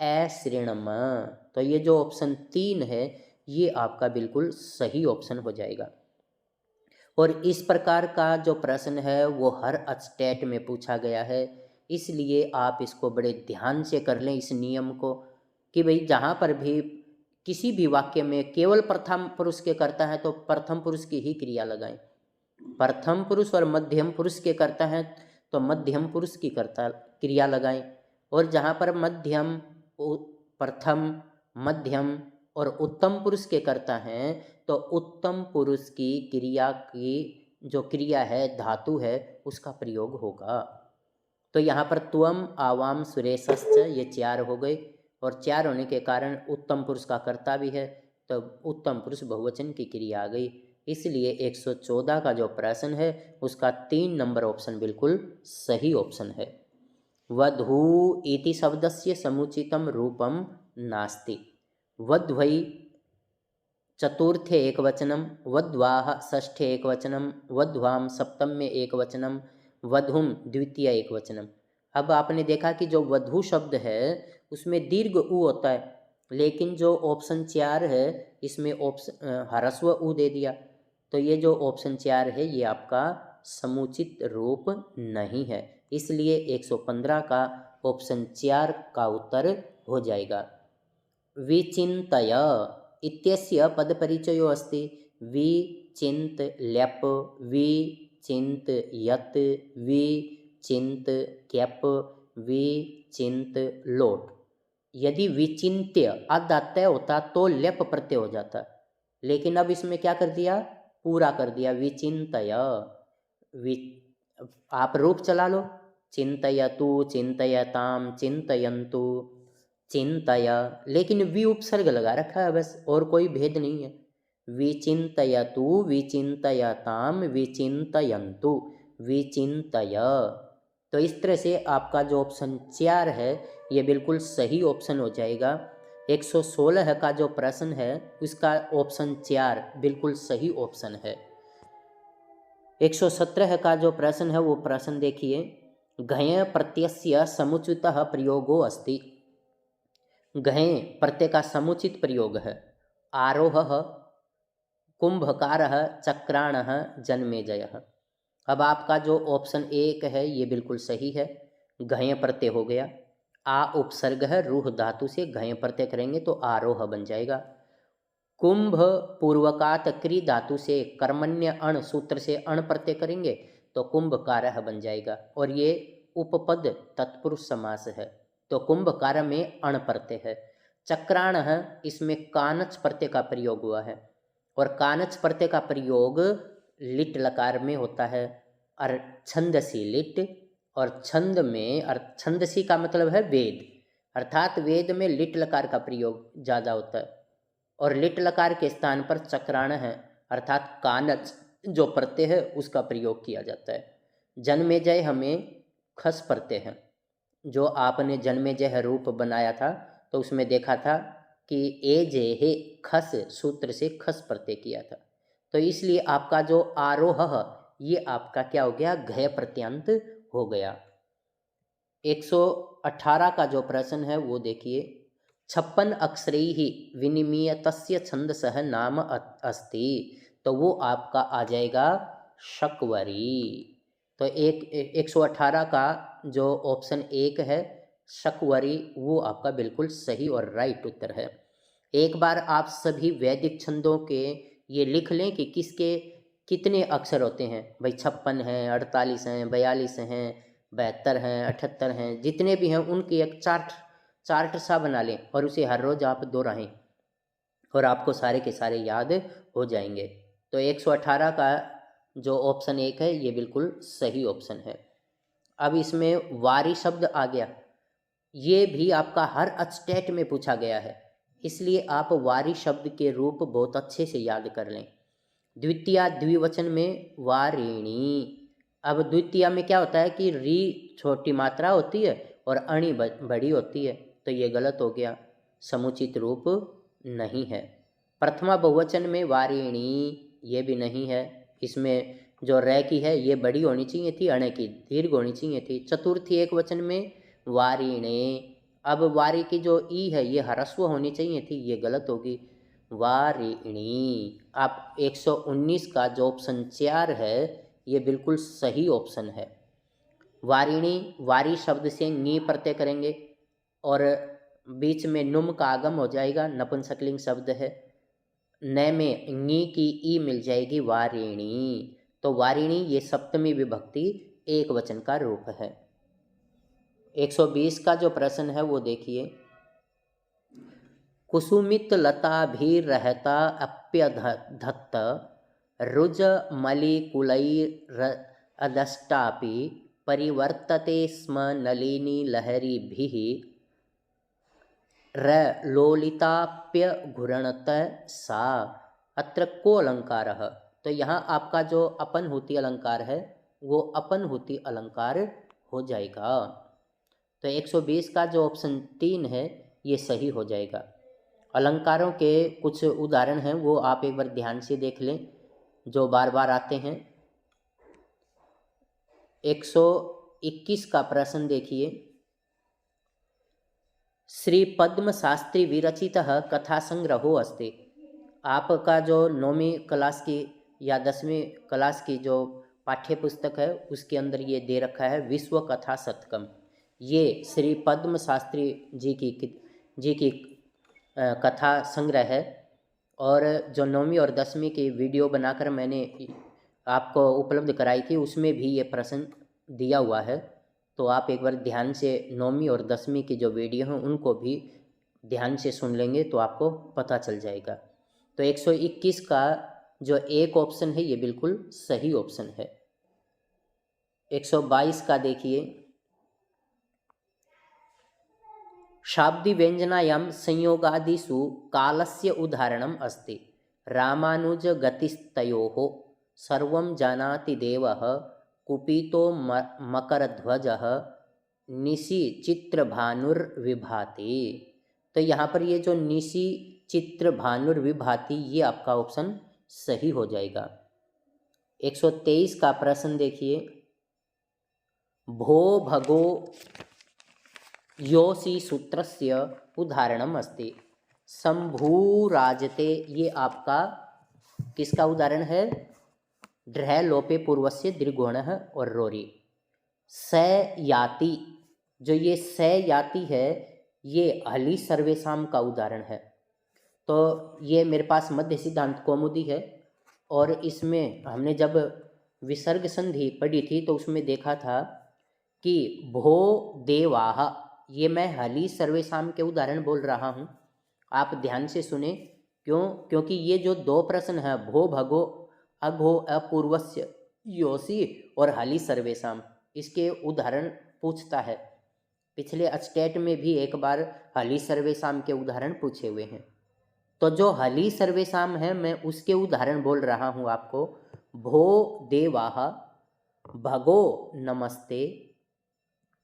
अश्रिणम। तो ये जो ऑप्शन 3 है ये आपका बिल्कुल सही ऑप्शन हो जाएगा। और इस प्रकार का जो प्रश्न है वो हर स्टेट में पूछा गया है, इसलिए आप इसको बड़े ध्यान से कर लें इस नियम को, कि भाई जहाँ पर भी किसी भी वाक्य में केवल प्रथम पुरुष के करता है तो प्रथम पुरुष की ही क्रिया लगाएं, प्रथम पुरुष और मध्यम पुरुष के करता है तो मध्यम पुरुष की कर्ता क्रिया लगाएं, और जहाँ पर मध्यम, प्रथम, मध्यम और उत्तम पुरुष के करता हैं तो उत्तम पुरुष की क्रिया की जो क्रिया है, धातु है, उसका प्रयोग होगा। तो यहाँ पर त्वम, आवाम, सुरेशश्च ये 4 हो गए, और 4 होने के कारण उत्तम पुरुष का कर्ता भी है, तो उत्तम पुरुष बहुवचन की क्रिया आ गई। इसलिए 114 का जो प्रश्न है उसका 3 नंबर ऑप्शन बिल्कुल सही ऑप्शन है। वधू इति शब्दस्य समुचितम रूपम नास्ति। वध्वै चतुर्थे एकवचनम, वध्वाः षष्ठे एकवचनम, वध्वाम सप्तम में एकवचनम, वधुम द्वितीय एकवचनम। अब आपने देखा कि जो वधू शब्द है उसमें दीर्घ उ होता है, लेकिन जो ऑप्शन 4 है इसमें ऑप्शन ह्रस्व उ दे दिया, तो ये जो ऑप्शन 4 है ये आपका समुचित रूप नहीं है, इसलिए 115 का ऑप्शन 4 का उत्तर हो जाएगा। विचिन्तय इत्यस्य पदपरिचयो अस्ति। विचिन्त ल्यप, विचिन्त यत्, विचिन्त क्यप, विचिन्त लोट। यदि विचिन्त्य आदात्य होता तो ल्यप प्रत्यय हो जाता, लेकिन अब इसमें क्या कर दिया? पूरा कर दिया, विचिन्तय। आप रूप चला लो, चिन्तयतु, चिन्तयताम, चिन्तयन्तु, चिंतय, लेकिन वि उपसर्ग लगा रखा है बस, और कोई भेद नहीं है। विचिन्तयतु, विचिन्तयताम, विचिन्तयन्तु, विचिन्तय। तो इस तरह से आपका जो ऑप्शन 4 है ये बिल्कुल सही ऑप्शन हो जाएगा। 116 का जो प्रश्न है उसका ऑप्शन 4 बिल्कुल सही ऑप्शन है। 117 का जो प्रश्न है वो प्रश्न देखिए, घय प्रत्ययस्य समुचितः प्रयोगो अस्ति। घय प्रत्यय का समुचित प्रयोग है। आरोहः, कुंभकारः, चक्राणः, जन्मेजयः। अब आपका जो ऑप्शन 1 है ये बिल्कुल सही है, घय प्रत्यय हो गया। आ उपसर्ग है, रूह धातु से घय प्रत्यय करेंगे तो आरोह बन जाएगा। कुंभ पूर्वकात क्री धातु से कर्मण्य अण सूत्र से अण प्रत्यय करेंगे तो कुंभकारः बन जाएगा, और ये उपपद तत्पुरुष समास है तो कुंभकार में अण प्रत्यय है। चक्राण है, इसमें कानच प्रत्यय का प्रयोग हुआ है, और कानच प्रत्यय का प्रयोग लिट लकार में होता है, और छंदसी लिट, और छंद में छंदसी का मतलब है वेद, अर्थात वेद में लिट लकार का प्रयोग ज़्यादा होता है, और लिट लकार के स्थान पर चक्राण है अर्थात कानच जो प्रत्यय है उसका प्रयोग किया जाता है। जन्मेजय हमें खस प्रत्यय है, जो आपने जन्मेजय रूप बनाया था तो उसमें देखा था कि ए जे हे खस सूत्र से खस प्रत्यय किया था, तो इसलिए आपका जो आरोह ये आपका क्या हो गया, घय प्रत्यंत हो गया। 118 का जो प्रश्न है वो देखिए, 56 अक्षरैः विनिमयतस्य छंदसः नाम अस्ति, तो वो आपका आ जाएगा शकवरी। तो 118 का जो ऑप्शन 1 है शकवरी, वो आपका बिल्कुल सही और राइट उत्तर है। एक बार आप सभी वैदिक छंदों के ये लिख लें कि किसके कितने अक्षर होते हैं भाई, 56 हैं, 48 हैं, 42 हैं, 72 हैं, 78 हैं, जितने भी हैं उनकी एक चार्ट सा बना लें और उसे हर रोज़ आप दोहराएं और आपको सारे के सारे याद हो जाएंगे। तो 118 का जो ऑप्शन 1 है ये बिल्कुल सही ऑप्शन है। अब इसमें वारी शब्द आ गया, ये भी आपका हर स्टेट में पूछा गया है, इसलिए आप वारी शब्द के रूप बहुत अच्छे से याद कर लें। द्वितीया द्विवचन में वारिणी। अब द्वितीया में क्या होता है कि री छोटी मात्रा होती है और अणि बड़ी होती है, तो ये गलत हो गया, समुचित रूप नहीं है। प्रथमा बहुवचन में वारिणी, ये भी नहीं है, इसमें जो रै की है ये बड़ी होनी चाहिए थी, अणे की दीर्घ होनी चाहिए थी। चतुर्थी एक वचन में वारिणे, अब वारी की जो ई है ये ह्रस्व होनी चाहिए थी, ये गलत होगी, वारिणी। आप 119 का जो ऑप्शन 4 है ये बिल्कुल सही ऑप्शन है। वारिणी, वारी शब्द से नी प्रत्यय करेंगे और बीच में नुम का आगम हो जाएगा, नपुंसकलिंग शब्द है, न में नी की ई मिल जाएगी, वारिणी। तो वारिणी ये सप्तमी विभक्ति एक वचन का रूप है। 120 का जो प्रश्न है वो देखिए, कुसुमित लता भी रहता अप्यधत्त रुज मलिकुलैरदष्टापि परिवर्तते स्म नलिनी लहरीभिः लोलिताप्य घुरणत सा, अत्र को अलंकार है। तो यहाँ आपका जो अपन होती अलंकार है वो अपन होती अलंकार हो जाएगा। तो 120 का जो ऑप्शन 3 है ये सही हो जाएगा। अलंकारों के कुछ उदाहरण हैं वो आप एक बार ध्यान से देख लें जो बार बार आते हैं। 121 का प्रश्न देखिए, श्री पद्म शास्त्री विरचित कथा संग्रहो अस्ति। आपका जो 9वीं क्लास की या 10वीं क्लास की जो पाठ्य पुस्तक है उसके अंदर ये दे रखा है विश्व कथा शतकम। ये श्री पद्म शास्त्री जी की कथा संग्रह है, और जो 9वीं और 10वीं की वीडियो बनाकर मैंने आपको उपलब्ध कराई थी उसमें भी ये प्रश्न दिया हुआ है, तो आप एक बार ध्यान से 9वीं और 10वीं की जो वीडियो हैं उनको भी ध्यान से सुन लेंगे तो आपको पता चल जाएगा। तो 121 का जो एक ऑप्शन है ये बिल्कुल सही ऑप्शन है। 122 का देखिए, शाब्दी व्यंजनायां संयोगादिषु कालस्य उदाहरणम् अस्ति। रामानुज गतिस्तयोः सर्वं जानाति देवः कुपितो मकरध्वजः निशि चित्रभानुर्विभाति। तो यहाँ पर ये जो निशि चित्रभानुर्विभाति ये आपका ऑप्शन सही हो जाएगा। 123 का प्रश्न देखिए, भो भगो योसी सूत्रस्य उदाहरणम अस्ति। शंभूराजते, ये आपका किसका उदाहरण है, ढ्रह लोपे पूर्वस्य दीर्घोणः और रोरी। स याति, जो ये स याति है ये हली सर्वेशाम का उदाहरण है। तो ये मेरे पास मध्य सिद्धांत कौमुदी है और इसमें हमने जब विसर्ग संधि पढ़ी थी तो उसमें देखा था कि भो देवाह, ये मैं हली सर्वेशाम के उदाहरण बोल रहा हूँ, आप ध्यान से सुने। क्योंकि ये जो दो प्रश्न है भो भगो अघो अपूर्वस्य योसी और हली सर्वेशाम, इसके उदाहरण पूछता है। पिछले स्टेट में भी एक बार हली सर्वेशाम के उदाहरण पूछे हुए हैं, तो जो हली सर्वेशाम है मैं उसके उदाहरण बोल रहा हूँ आपको। भो देवाह भगो नमस्ते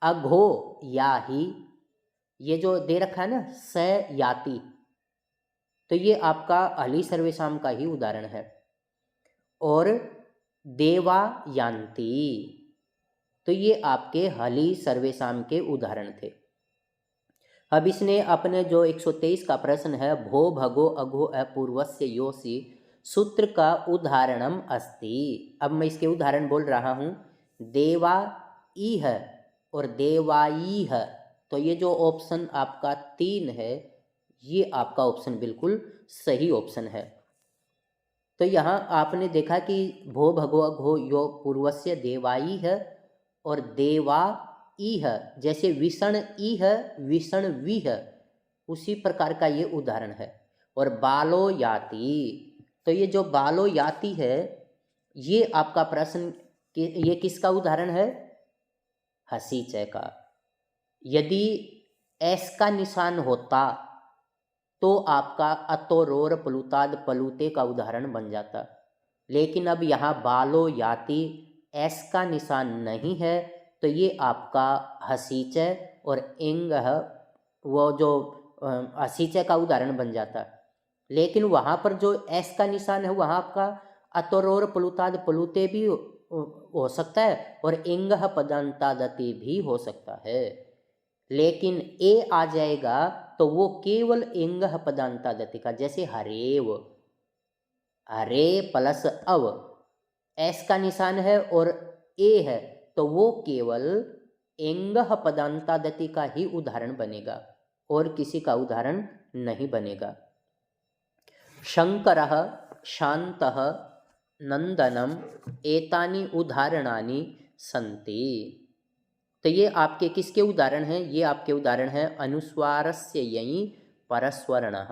अघो या ही, ये जो दे रखा है ना स याति, तो ये आपका हली सर्वेशाम का ही उदाहरण है। और देवा यान्ति, तो ये आपके हली सर्वेशाम के उदाहरण थे। अब इसने अपने जो 123 का प्रश्न है भो भगो अघो अपूर्वस्य योषि सूत्र का उदाहरणम अस्ति, अब मैं इसके उदाहरण बोल रहा हूँ। देवा इह और देवाई है, तो ये जो ऑप्शन आपका 3 है ये आपका ऑप्शन बिल्कुल सही ऑप्शन है। तो यहाँ आपने देखा कि भो भगो अघो यो पूर्वस्य देवाई है और देवा ई है, जैसे विषण ई है विषण वी है, उसी प्रकार का ये उदाहरण है। और बालो याति, तो ये जो बालो याति है ये आपका प्रश्न ये किसका उदाहरण है? हसीचय का। यदि एस का निशान होता तो आपका अतोरोर प्लुताद पलूते का उदाहरण बन जाता, लेकिन अब यहाँ बालो याति एस का निशान नहीं है, तो ये आपका हसीचय और इंग वो जो हसीचय का उदाहरण बन जाता। लेकिन वहाँ पर जो एस का निशान है वहाँ आपका अतोरोर प्लुताद पलूते भी हो सकता है और इंग पदांतादति भी हो सकता है, लेकिन ए आ जाएगा तो वो केवल इंग पदांतादति का, जैसे हरेव, हरे प्लस अव एस का निशान है और ए है, तो वो केवल इंग पदांतादति का ही उदाहरण बनेगा और किसी का उदाहरण नहीं बनेगा। शंकरः शान्तः नंदनम एतानि उदाहरणानि सन्ति, तो ये आपके किसके उदाहरण हैं? ये आपके उदाहरण हैं अनुस्वारस्य यई परस्वरणः,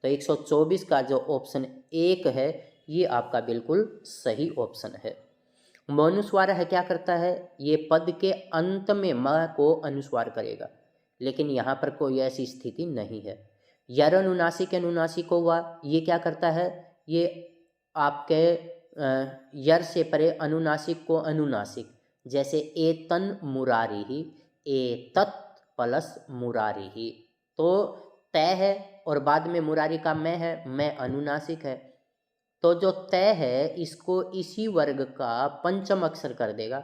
तो 124 का जो ऑप्शन 1 है ये आपका बिल्कुल सही ऑप्शन है। मनुस्वार है क्या करता है? ये पद के अंत में म को अनुस्वार करेगा, लेकिन यहाँ पर कोई ऐसी स्थिति नहीं है। यर अनुनासिक अनुनासिक वा ये क्या करता है? ये आपके यर से परे अनुनासिक को अनुनासिक, जैसे एतन मुरारी ही, एतत् प्लस मुरारी ही, तो तय है और बाद में मुरारी का मैं अनुनासिक है, तो जो तय है इसको इसी वर्ग का पंचम अक्षर कर देगा।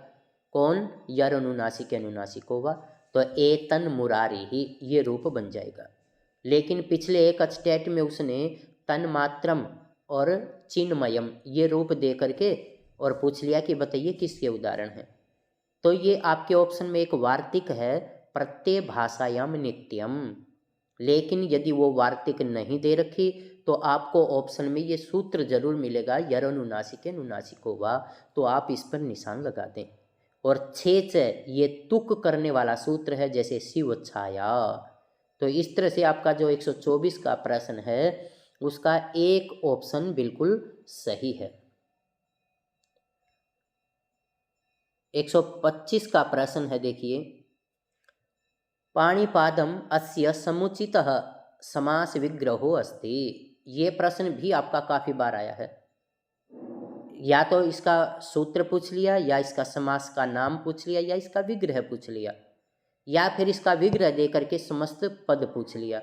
कौन? यर अनुनासिक अनुनासिको वा, तो एतन मुरारी ही ये रूप बन जाएगा। लेकिन पिछले एक स्टेट में उसने तन मात्रम और चिन्मयम ये रूप दे करके और पूछ लिया कि बताइए किसके उदाहरण हैं, तो ये आपके ऑप्शन में एक वार्तिक है प्रत्यय भाषायाम नित्यम, लेकिन यदि वो वार्तिक नहीं दे रखी तो आपको ऑप्शन में ये सूत्र जरूर मिलेगा यर अनुनासिक अनुनासिको वा, तो आप इस पर निशान लगा दें। और छेच ये तुक करने वाला सूत्र है, जैसे शिव छाया। तो इस तरह से आपका जो 124 का प्रश्न है उसका एक ऑप्शन बिल्कुल सही है। 125 का प्रश्न है, देखिए पाणिपादम अस्य समुचितः समास विग्रहो अस्ति, ये प्रश्न भी आपका काफ़ी बार आया है। या तो इसका सूत्र पूछ लिया, या इसका समास का नाम पूछ लिया, या इसका विग्रह पूछ लिया, या फिर इसका विग्रह दे करके समस्त पद पूछ लिया।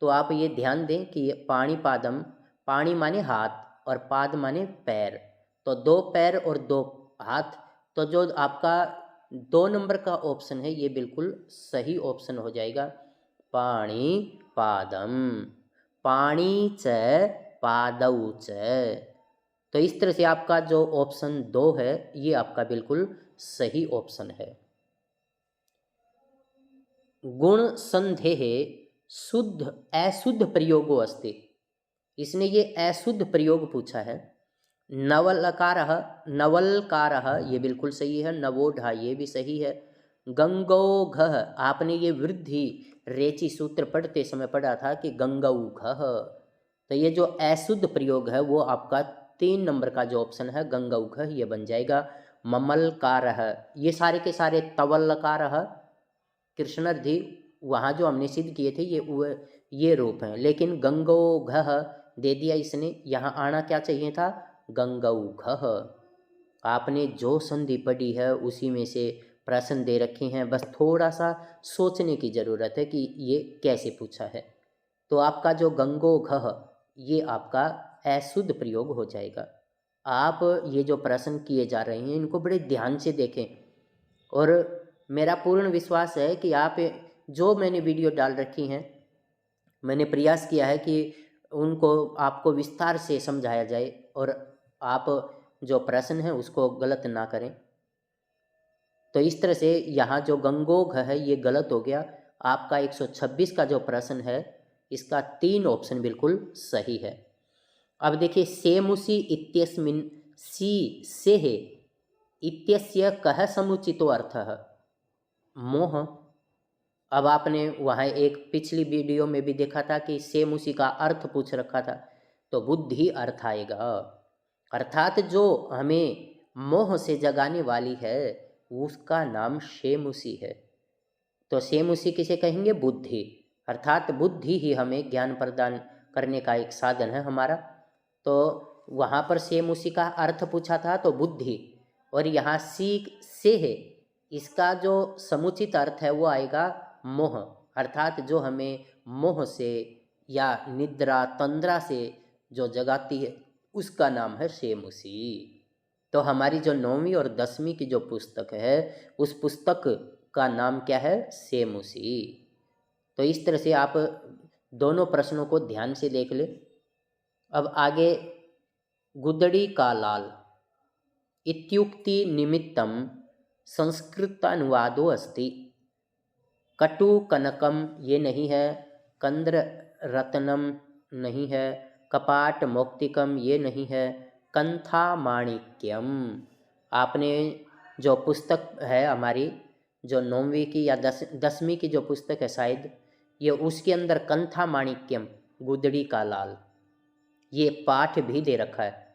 तो आप ये ध्यान दें कि ये पाणिपादम, पाणी माने हाथ और पाद माने पैर, तो 2 पैर और 2 हाथ, तो जो आपका 2 नंबर का ऑप्शन है ये बिल्कुल सही ऑप्शन हो जाएगा। पाणी पादम, पाणी च पादौ च, तो इस तरह से आपका जो ऑप्शन 2 है ये आपका बिल्कुल सही ऑप्शन है। गुण संदेह शुद्ध अशुद्ध प्रयोगो अस्ति, इसने ये अशुद्ध प्रयोग पूछा है। नवलकारः नवलकारः ये बिल्कुल सही है, नवोढ़ा ये भी सही है। गंगौघः आपने ये वृद्धि रेची सूत्र पढ़ते समय पढ़ा था कि गंगौघः, तो ये जो अशुद्ध प्रयोग है वो आपका 3 नंबर का जो ऑप्शन है गंगौघः ये बन जाएगा। ममलकारः ये सारे के सारे तवलकारः कृष्णर्धि वहाँ जो हमने सिद्ध किए थे ये रूप हैं, लेकिन गंगौघः दे दिया इसने, यहाँ आना क्या चाहिए था? गंगौघः। आपने जो संधि पढ़ी है उसी में से प्रश्न दे रखे हैं, बस थोड़ा सा सोचने की ज़रूरत है कि ये कैसे पूछा है। तो आपका जो गंगो घह ये आपका अशुद्ध प्रयोग हो जाएगा। आप ये जो प्रश्न किए जा रहे हैं इनको बड़े ध्यान से देखें, और मेरा पूर्ण विश्वास है कि आप जो मैंने वीडियो डाल रखी हैं, मैंने प्रयास किया है कि उनको आपको विस्तार से समझाया जाए और आप जो प्रश्न है उसको गलत ना करें। तो इस तरह से यहाँ जो गंगोघ है ये गलत हो गया। आपका 126 का जो प्रश्न है इसका 3 ऑप्शन बिल्कुल सही है। अब देखिए, सेमुसि इत्यस्मिन् सी सेः इत्यस्य कः समुचितो अर्थः? मोह। अब आपने वहाँ एक पिछली वीडियो में भी देखा था कि सेमुसि का अर्थ पूछ रखा था, तो बुद्धि अर्थ आएगा। अर्थात जो हमें मोह से जगाने वाली है उसका नाम शेमुसी है। तो शेमुसी किसे कहेंगे? बुद्धि। अर्थात बुद्धि ही हमें ज्ञान प्रदान करने का एक साधन है हमारा। तो वहाँ पर शेमुसी का अर्थ पूछा था तो बुद्धि, और यहाँ सीख से है, इसका जो समुचित अर्थ है वो आएगा मोह। अर्थात जो हमें मोह से या निद्रा तंद्रा से जो जगाती है उसका नाम है शेमुसी। तो हमारी जो 9वीं और 10वीं की जो पुस्तक है उस पुस्तक का नाम क्या है? शेमुसी। तो इस तरह से आप दोनों प्रश्नों को ध्यान से देख ले। अब आगे, गुदड़ी का लाल इत्युक्ति निमित्तम संस्कृतानुवादो अस्ति। कटु कनकम ये नहीं है, कंद्र रत्नम नहीं है, कपाट मौक्तिकम ये नहीं है, कंथा माणिक्यम। आपने जो पुस्तक है हमारी जो 9वीं की या 10वीं की जो पुस्तक है शायद, ये उसके अंदर कंथा माणिक्यम गुदड़ी का लाल ये पाठ भी दे रखा है।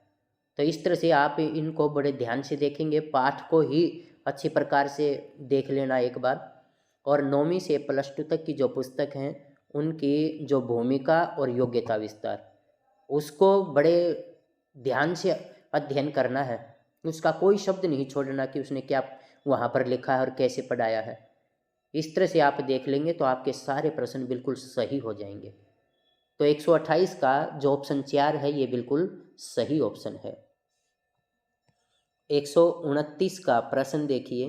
तो इस तरह से आप इनको बड़े ध्यान से देखेंगे, पाठ को ही अच्छी प्रकार से देख लेना एक बार। और 9वीं से +2 तक की जो पुस्तक हैं उनकी जो भूमिका और योग्यता विस्तार उसको बड़े ध्यान से अध्ययन करना है। उसका कोई शब्द नहीं छोड़ना कि उसने क्या वहाँ पर लिखा है और कैसे पढ़ाया है। इस तरह से आप देख लेंगे तो आपके सारे प्रश्न बिल्कुल सही हो जाएंगे। तो 128 का जो ऑप्शन 4 है ये बिल्कुल सही ऑप्शन है। 129 का प्रश्न देखिए,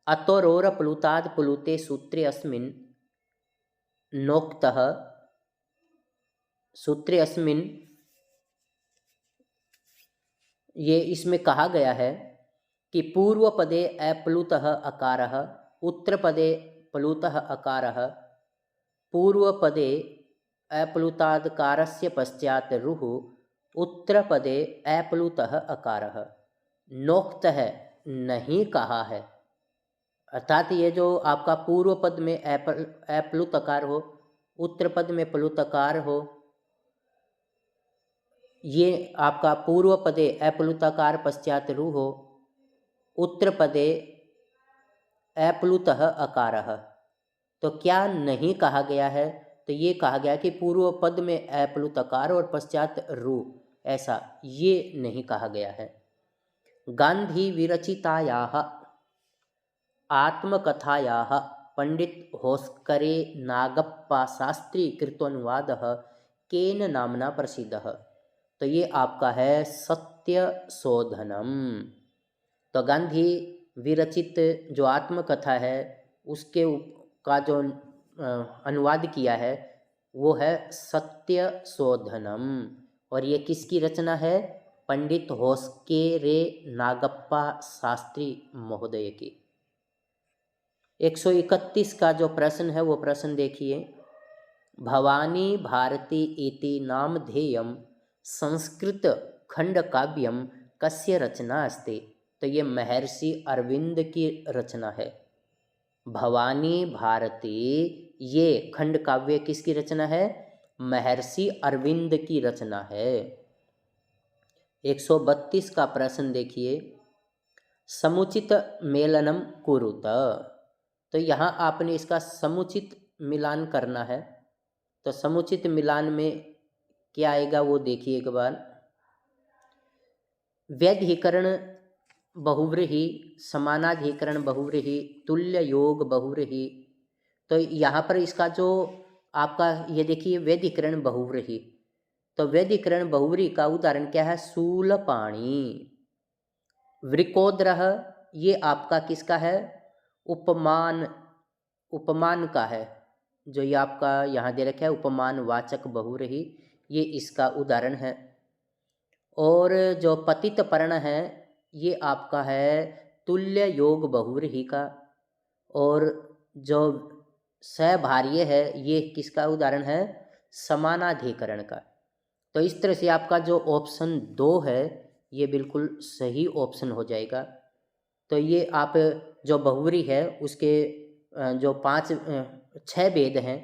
अतोरोर प्लुताद प्लुते सूत्रे अस्मिन् नोक्तः सूत्रे अस्मिन्, ये इसमें कहा गया है कि पूर्व पदे अप्लुतः अकारः, उत्तर पदे प्लुतः अकारः, पूर्व पदे अप्लुतादकारस्य पश्चात रुः, उत्तर पदे अप्लुतः अकारः। नोक्तः नहीं कहा है, अर्थात ये जो आपका पूर्व पद में अप्लुत अकार हो, उत्तर पद में प्लुत अकार हो, ये आपका पूर्व पदे अप्लुतकार पश्चात रु हो, उत्तर पदे अप्लुतः अकारः। तो क्या नहीं कहा गया है? तो ये कहा गया कि पूर्व पद में अप्लुत अकार और पश्चात रु, ऐसा ये नहीं कहा गया है। गांधी विरचितायाः आत्मकथायाः पंडित होस्करे नागप्पा शास्त्री कृतोनुवादः केन नामना प्रसिद्धः? तो ये आपका है सत्य शोधनम। तो गांधी विरचित जो आत्मकथा है उसके का जो अनुवाद किया है वो है सत्य शोधनम, और ये किसकी रचना है? पंडित होस्केरे नागप्पा शास्त्री महोदय की। 131 का जो प्रश्न है वो प्रश्न देखिए, भवानी भारती इति नामधेयम संस्कृत खंड काव्यम कस्य रचना अस्ति? तो ये महर्षि अरविंद की रचना है। भवानी भारती ये खंड काव्य किसकी रचना है? महर्षि अरविंद की रचना है। 132 का प्रश्न देखिए, समुचित मेलनम कुरुत। तो यहाँ आपने इसका समुचित मिलान करना है। तो समुचित मिलान में क्या आएगा वो देखिए एक बार। व्यधिकरण बहुव्रीहि, समानाधिकरण बहुव्रीहि, तुल्य योग बहुव्रीहि। तो यहाँ पर इसका जो आपका ये देखिए व्यधिकरण बहुव्रीहि, तो व्यधिकरण बहुव्रीहि का उदाहरण क्या है? शूलपाणि। वृकोदरः ये आपका किसका है? उपमान, उपमान का है। जो ये आपका यहाँ दे रखा है उपमान वाचक बहुव्रीहि, ये इसका उदाहरण है। और जो पतित पर्ण है ये आपका है तुल्य योग बहुव्रीहि का। और जो सभार्य है ये किसका उदाहरण है? समानाधिकरण का। तो इस तरह से आपका जो ऑप्शन 2 है ये बिल्कुल सही ऑप्शन हो जाएगा। तो ये आप जो बहुव्रीहि है उसके जो 6 भेद हैं,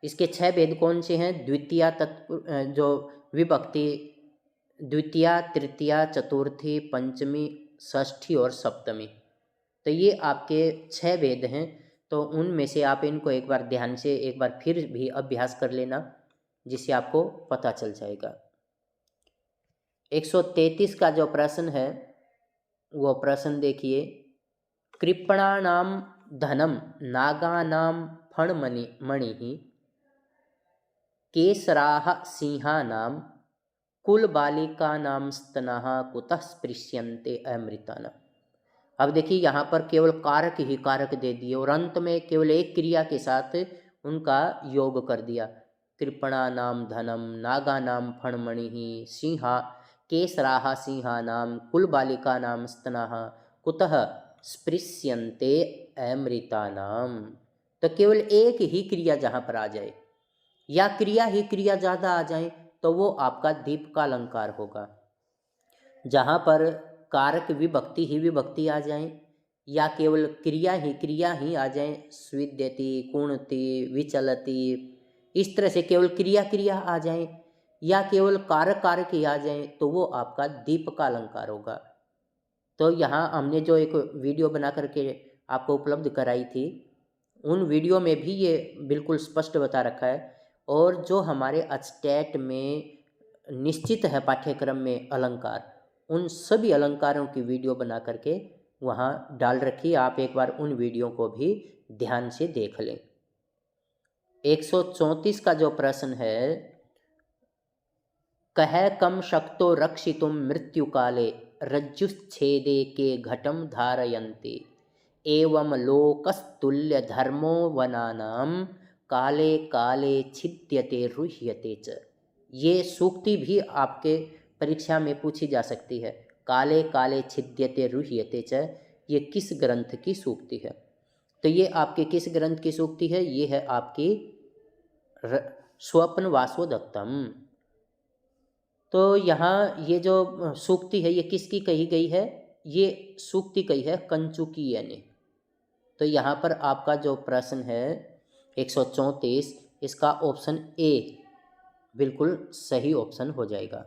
इसके 6 भेद कौन से हैं? द्वितीया तत्पुरुष जो विभक्ति, द्वितीया, तृतीया, चतुर्थी, पंचमी, षष्ठी और सप्तमी। तो ये आपके 6 भेद हैं। तो उनमें से आप इनको एक बार ध्यान से एक बार फिर भी अभ्यास कर लेना, जिससे आपको पता चल जाएगा। 133 का जो प्रश्न है वो प्रश्न देखिए। कृपणानाम धनम नागानाम फणमणिः केसराः सिंहानां कुलबालिकानां स्तनाः कुतः स्पृश्यन्ते अमृतानाम्। अब देखिए यहाँ पर केवल कारक ही कारक दे दिए और अंत में केवल एक क्रिया के साथ उनका योग कर दिया। कृपणानाम धनम नागानाम फणमणिः सिंहा केसराः सिंहानां कुलबालिकानां स्तनाः कुतः स्पृश्यन्ते अमृतानाम्। तो केवल एक ही क्रिया जहाँ पर आ जाए या क्रिया ही क्रिया ज़्यादा आ जाए तो वो आपका दीप का अलंकार होगा। जहाँ पर कारक विभक्ति ही विभक्ति आ जाए या केवल क्रिया ही आ जाए, स्विद्यति, कुणति, विचलति, इस तरह से केवल क्रिया आ जाए या केवल कारक ही आ जाए तो वो आपका दीप का अलंकार होगा। तो यहाँ हमने जो एक वीडियो बना करके आपको उपलब्ध कराई थी, उन वीडियो में भी ये बिल्कुल स्पष्ट बता रखा है। और जो हमारे अचटेट में निश्चित है पाठ्यक्रम में अलंकार, उन सभी अलंकारों की वीडियो बना करके वहाँ डाल रखी। आप एक बार उन वीडियो को भी ध्यान से देख लें। 134 का जो प्रश्न है, कह कम शक्तो रक्षितुम मृत्यु काले रज्जुच्छेदे के घटम धारयन्ते एवं लोकस्तुल्य धर्मो वनानाम काले काले छिद्यते रुह्यते च। ये सूक्ति भी आपके परीक्षा में पूछी जा सकती है। काले काले छिद्यते रुह्यते च, ये किस ग्रंथ की सूक्ति है? तो ये आपके किस ग्रंथ की सूक्ति है? ये है आपकी स्वप्न वासोदत्तम। तो यहाँ ये जो सूक्ति है ये किसकी कही गई है? ये सूक्ति कही है कंचुकीय ने। तो यहाँ पर आपका जो प्रश्न है 134, इसका ऑप्शन ए बिल्कुल सही ऑप्शन हो जाएगा।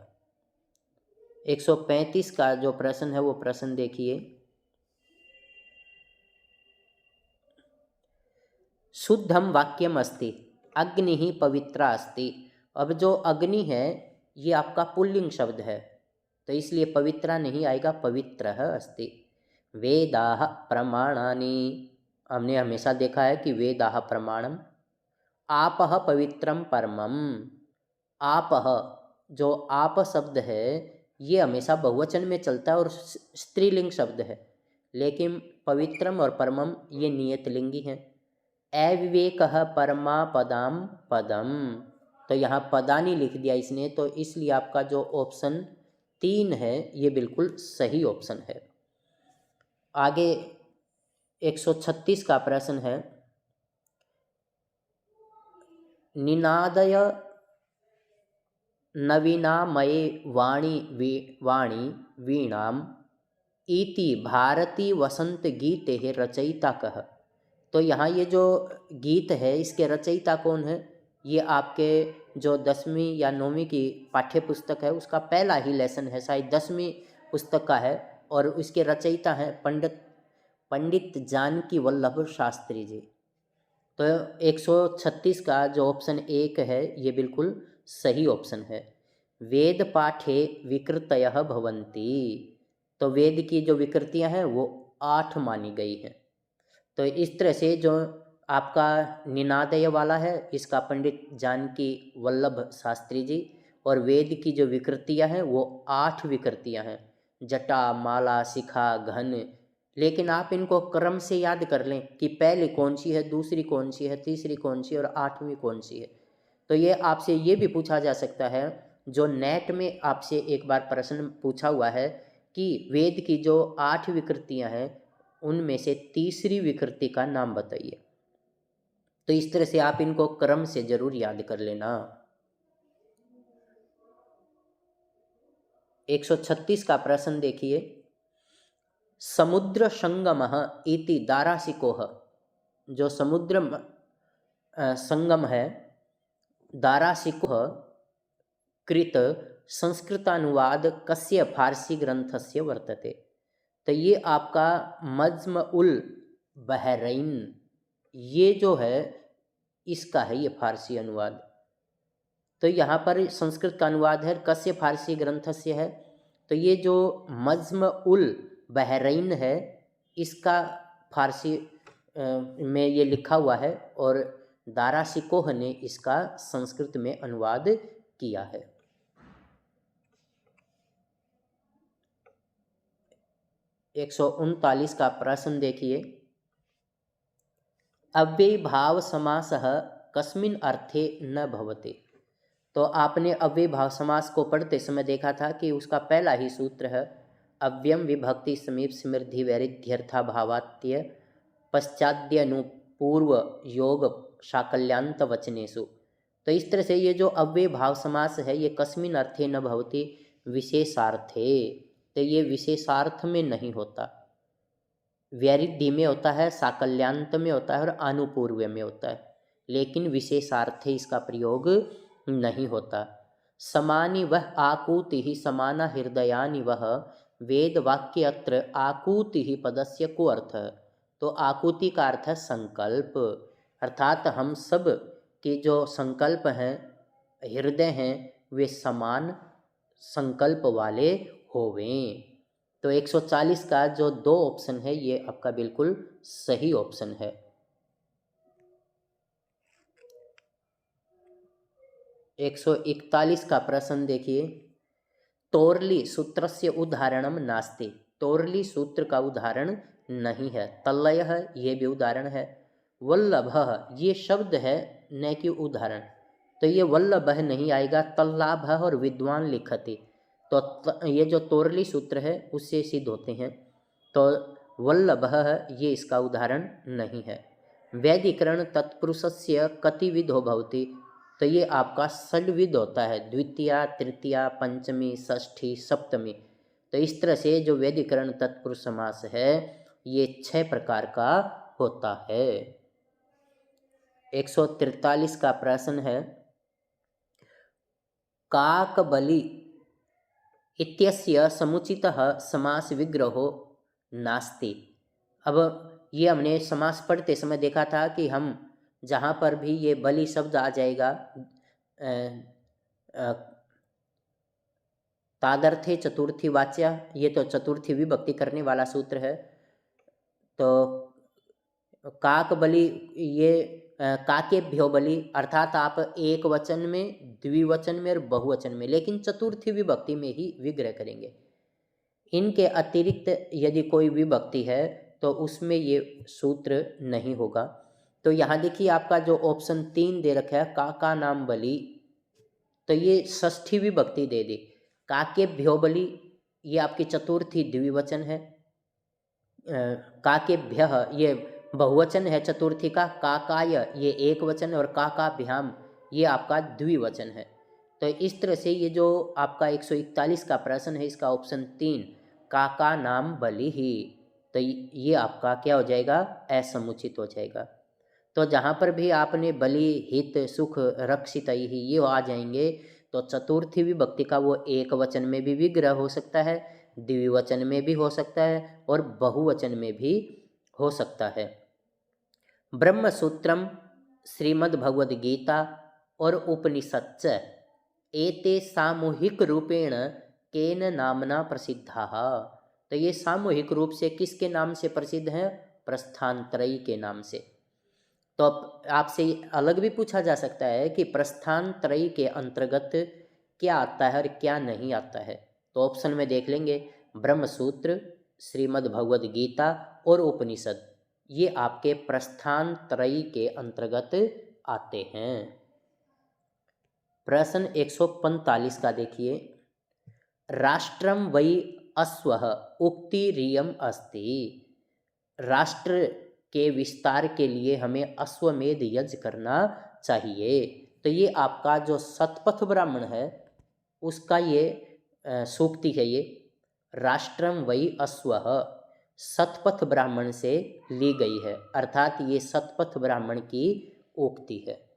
135 का जो प्रश्न है वो प्रश्न देखिए। शुद्धम वाक्यम अस्ति अग्नि पवित्रा अस्ति। अब जो अग्नि है ये आपका पुल्लिंग शब्द है, तो इसलिए पवित्रा नहीं आएगा, पवित्रः अस्ति। वेदाः प्रमाणानि, हमने हमेशा देखा है कि वेदाः प्रमाणम। आपः पवित्रम परमम। आपः, जो आप शब्द है ये हमेशा बहुवचन में चलता है और स्त्रीलिंग शब्द है, लेकिन पवित्रम और परमम ये नियतलिंगी हैं। अविवेकः परमापदाम पदम, तो यहाँ पदानी लिख दिया इसने, तो इसलिए आपका जो ऑप्शन 3 है ये बिल्कुल सही ऑप्शन है। आगे 136 का प्रश्न है, निनादय नवीनामये वाणी वीणाम इति भारती वसंत गीते है रचयिता कह। तो यहाँ ये जो गीत है इसके रचयिता कौन है? ये आपके जो 10वीं या 9वीं की पाठ्य पुस्तक है उसका पहला ही लेसन है, शायद 10वीं पुस्तक का है, और इसके रचयिता हैं पंडित जानकी वल्लभ शास्त्री जी। तो 136 का जो ऑप्शन 1 है ये बिल्कुल सही ऑप्शन है। वेद पाठे विकृतयः भवन्ति। तो वेद की जो विकृतियां हैं वो 8 मानी गई हैं। तो इस तरह से जो आपका निनादय वाला है इसका पंडित जानकी वल्लभ शास्त्री जी, और वेद की जो विकृतियां हैं वो 8 विकृतियां हैं, जटा, माला, शिखा, घन। लेकिन आप इनको क्रम से याद कर लें कि पहली कौन सी है, दूसरी कौन सी है, तीसरी कौन सी है और 8वीं कौन सी है। तो ये आपसे ये भी पूछा जा सकता है, जो नेट में आपसे एक बार प्रश्न पूछा हुआ है कि वेद की जो 8 विकृतियां हैं उनमें से तीसरी विकृति का नाम बताइए। तो इस तरह से आप इनको क्रम से जरूर याद कर लेना। 136 का प्रश्न देखिए, समुद्र संगमः इति दारासिकोह, जो समुद्र संगम है दारासिकोह कृत संस्कृतानुवाद कस्य फारसी ग्रंथस्य वर्तते। तो ये आपका मज्म उल बहरैन, ये जो है इसका है ये फारसी अनुवाद। तो यहाँ पर संस्कृत का अनुवाद है कस्य फारसी ग्रंथस्य है, तो ये जो मज्म उल बहरैन है इसका फारसी में ये लिखा हुआ है, और दारासिकोह ने इसका संस्कृत में अनुवाद किया है। 139 का प्रश्न देखिए, अव्ययी भाव समासः कस्मिन् अर्थे न भवते। तो आपने अव्ययी भाव समास को पढ़ते समय देखा था कि उसका पहला ही सूत्र है अव्ययम विभक्ति समीप समृद्धि वैरिध्यर्था भावात्य पश्चाद्यनुपूर्व योग शाकल्यांत वचनेषु। तो इस तरह से ये जो अव्ययी भाव समास है ये कस्मिन् अर्थे न भवति, विशेषार्थे, तो ये विशेषार्थ में नहीं होता, वैरिद्धि में होता है, साकल्यांत में होता है और अनुपूर्व में होता है, लेकिन विशेषार्थे इसका प्रयोग नहीं होता। समानि वह आकूति ही समाना हृदयानि वह वेद वाक्य अत्र आकूति ही पदस्य को अर्थ। तो आकूति का अर्थ है संकल्प, अर्थात हम सब के जो संकल्प हैं, हृदय हैं, वे समान संकल्प वाले होवें। तो 140 का जो 2 ऑप्शन है ये आपका बिल्कुल सही ऑप्शन है। 141 का प्रश्न देखिए, तोरली सूत्रस्य उदाहरणम नास्ति। तोरली सूत्र का उदाहरण नहीं है। तल्लयः ये भी उदाहरण है। वल्लभः ये शब्द है न कि उदाहरण, तो ये वल्लभः नहीं आएगा, तल्लाभः और विद्वान लिखति। तो ये जो तोरली सूत्र है उससे सिद्ध होते हैं, तो वल्लभः ये इसका उदाहरण नहीं है। वैदिकरण तत्पुरुषस्य कतिविधो भवति, तो ये आपका षड्विध होता है, द्वितीया, तृतीया, पंचमी, षष्ठी, सप्तमी। तो इस तरह से जो वैदिकरण तत्पुरुष समास है ये 6 प्रकार का होता है। 143 का प्रश्न है, काकबली इत्यस्य समुचितः समास विग्रहो नास्ति। अब ये हमने समास पढ़ते समय देखा था कि हम जहाँ पर भी ये बलि शब्द आ जाएगा तादर्थे चतुर्थी वाच्या, ये तो चतुर्थी विभक्ति करने वाला सूत्र है। तो काक बलि ये काकेभ्यो बलि, अर्थात आप एक वचन में, द्विवचन में और बहुवचन में, लेकिन चतुर्थी विभक्ति में ही विग्रह करेंगे। इनके अतिरिक्त यदि कोई विभक्ति है तो उसमें ये सूत्र नहीं होगा। तो यहाँ देखिए आपका जो ऑप्शन 3 दे रखा है का नाम बलि, तो ये षष्ठी विभक्ति दे दी। काकेभ्यो बलि ये आपकी चतुर्थी द्विवचन है। काकेभ्यः ये बहुवचन है चतुर्थी का, काकाय ये एक वचन और काकाभ्याम ये आपका द्विवचन है। तो इस तरह से ये जो आपका 141 का प्रश्न है इसका ऑप्शन 3 काका नाम बलि ही, तो ये आपका क्या हो जाएगा, असमुचित हो जाएगा। तो जहाँ पर भी आपने बलि, हित, सुख, रक्षित ही ये आ जाएंगे तो चतुर्थी विभक्ति का वो एक वचन में भी विग्रह हो सकता है, द्विवचन में भी हो सकता है और बहुवचन में भी हो सकता है। ब्रह्मसूत्रम, श्रीमद् भगवद गीता और उपनिषच्च एते सामूहिक रूपेण केन नामना प्रसिद्धाः। तो ये सामूहिक रूप से किसके नाम से प्रसिद्ध हैं? प्रस्थानत्रयी के नाम से। तो अब आपसे अलग भी पूछा जा सकता है कि प्रस्थानत्रयी के अंतर्गत क्या आता है और क्या नहीं आता है। तो ऑप्शन में देख लेंगे, ब्रह्मसूत्र, श्रीमद् भगवद गीता और उपनिषद, ये आपके प्रस्थानत्रयी के अंतर्गत आते हैं। प्रश्न 145 का देखिए, राष्ट्रम वै अश्वः उक्तिरियम् अस्ति। राष्ट्र के विस्तार के लिए हमें अश्वमेध यज्ञ करना चाहिए। तो ये आपका जो शतपथ ब्राह्मण है उसका ये सूक्ति है। ये राष्ट्रम वै अश्वः शतपथ ब्राह्मण से ली गई है, अर्थात ये शतपथ ब्राह्मण की उक्ति है।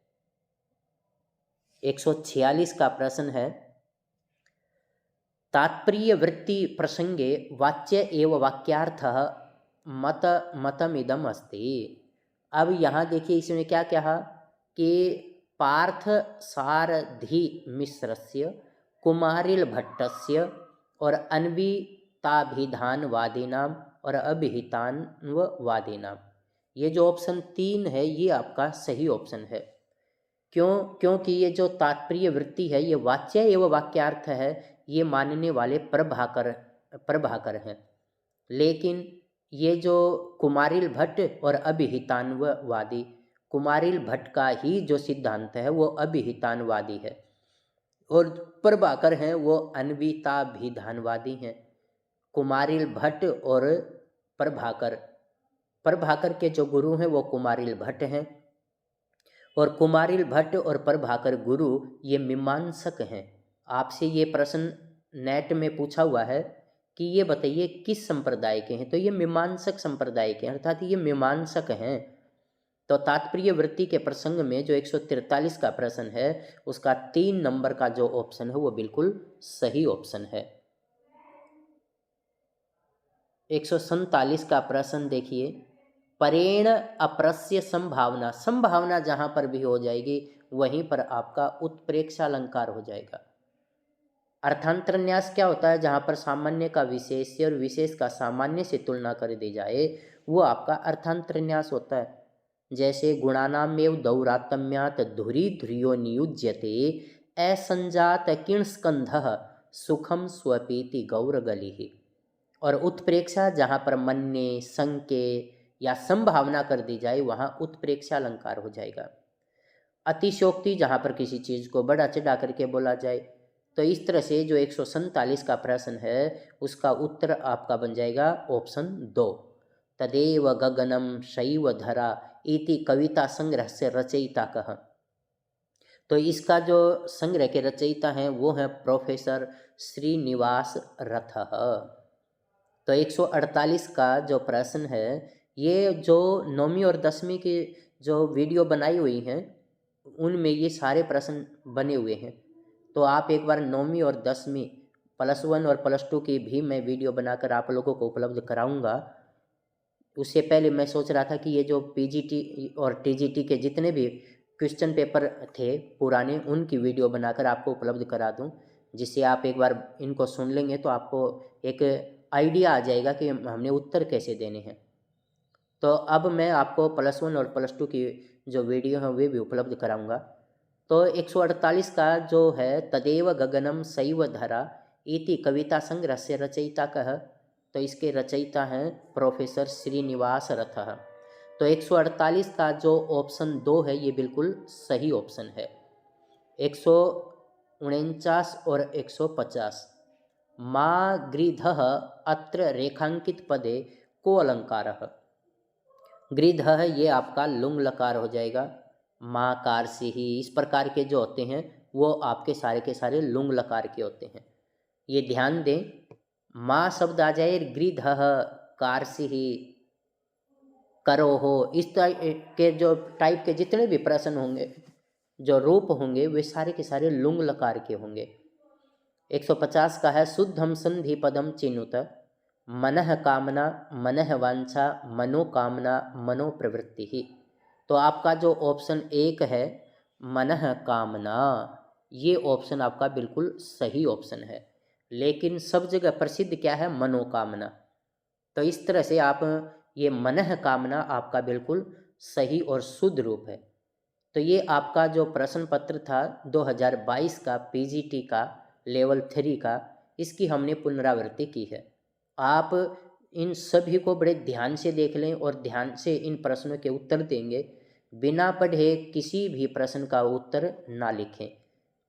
146 का प्रश्न है, तात्पर्य वृत्ति प्रसंगे वाच्य एवं वाक्यार्थः मतमिदम अस्ति। अब यहाँ देखिए इसमें क्या कहा कि पार्थ सारथि मिश्रस्य कुमारिल भट्टस्य और अन्विताभिधानवादीनाम और अभिहितान्ववादीनाम, ये जो ऑप्शन 3 है ये आपका सही ऑप्शन है। क्योंकि ये जो तात्पर्य वृत्ति है ये वाच्य एवं वाक्यार्थ है, ये मानने वाले प्रभाकर हैं। लेकिन ये जो कुमारिल भट्ट और अभिहितान्ववादी, कुमारिल भट्ट का ही जो सिद्धांत है वो अभिहितान्ववादी है और प्रभाकर हैं वो अन्विताभिधानवादी हैं। कुमारिल भट्ट और प्रभाकर के जो गुरु हैं वो कुमारिल भट्ट हैं और कुमारिल भट्ट और प्रभाकर गुरु ये मीमांसक हैं। आपसे ये प्रश्न नेट में पूछा हुआ है कि ये बताइए किस संप्रदाय के हैं, तो ये मीमांसक संप्रदाय के हैं, अर्थात ये मीमांसक हैं। तो तात्पर्य वृत्ति के प्रसंग में जो 143 का प्रश्न है उसका 3 नंबर का जो ऑप्शन है वो बिल्कुल सही ऑप्शन है। 147 का प्रश्न देखिए, परेण अप्रस्य संभावना, संभावना जहाँ पर भी हो जाएगी वहीं पर आपका उत्प्रेक्षालंकार हो जाएगा। अर्थांतरन्यास क्या होता है? जहाँ पर सामान्य का विशेष से और विशेष का सामान्य से तुलना कर दी जाए वो आपका अर्थांतरन्यास होता है। जैसे गुणानामेव दौरात्म्यात् धुरी धुर्यो नियुज्यते असंजात किंस्कंधः सुखम स्वपीति गौरगलिः। और उत्प्रेक्षा जहाँ पर मन्ये, संके या संभावना कर दी जाए वहाँ उत्प्रेक्षालंकार हो जाएगा। अतिशोक्ति जहाँ पर किसी चीज़ को बड़ा चढ़ा करके बोला जाए। तो इस तरह से जो 147 का प्रश्न है उसका उत्तर आपका बन जाएगा ऑप्शन 2, तदेव गगनम शैव धरा इति कविता संग्रह से रचयिता कह। तो इसका जो संग्रह के रचयिता हैं वो हैं प्रोफेसर श्रीनिवास रथ। तो 148 का जो प्रश्न है ये जो 9वीं और 10वीं की जो वीडियो बनाई हुई हैं उनमें ये सारे प्रश्न बने हुए हैं। तो आप एक बार 9वीं और 10वीं +1 और +2 की भी मैं वीडियो बनाकर आप लोगों को उपलब्ध कराऊंगा। उससे पहले मैं सोच रहा था कि ये जो पीजीटी और टीजीटी के जितने भी क्वेश्चन पेपर थे पुराने उनकी वीडियो बनाकर आपको उपलब्ध करा दूं, जिससे आप एक बार इनको सुन लेंगे तो आपको एक आइडिया आ जाएगा कि हमने उत्तर कैसे देने हैं। तो अब मैं आपको +1 और +2 की जो वीडियो हैं वे भी उपलब्ध कराऊंगा। तो 148 का जो है तदेव गगनम शैव धरा इति कविता संग्रह से रचयिता कह, तो इसके रचयिता हैं प्रोफेसर श्रीनिवास रथ। तो 148 का जो ऑप्शन 2 है ये बिल्कुल सही ऑप्शन है। 149 और 150, मा गृधः अत्र रेखांकित पदे को अलंकारः। गृधः ये आपका लुंग लकार हो जाएगा। माँ कार से ही इस प्रकार के जो होते हैं वो आपके सारे के सारे लुंग लकार के होते हैं। ये ध्यान दें, माँ शब्द आ जाए गृधः कार से ही करो हो, इस टाइप के जो टाइप के जितने भी प्रश्न होंगे जो रूप होंगे वे सारे के सारे लुंग लकार के होंगे। 150 का है शुद्धम संधि पदम चिनुत मनः कामना मनः वांछा मनोकामना मनोप्रवृत्ति ही। तो आपका जो ऑप्शन 1 है मनः कामना, ये ऑप्शन आपका बिल्कुल सही ऑप्शन है। लेकिन सब जगह प्रसिद्ध क्या है? मनोकामना। तो इस तरह से आप ये मनः कामना आपका बिल्कुल सही और शुद्ध रूप है। तो ये आपका जो प्रश्न पत्र था 2022 का पीजीटी का लेवल 3 का, इसकी हमने पुनरावृत्ति की है। आप इन सभी को बड़े ध्यान से देख लें और ध्यान से इन प्रश्नों के उत्तर देंगे। बिना पढ़े किसी भी प्रश्न का उत्तर ना लिखें।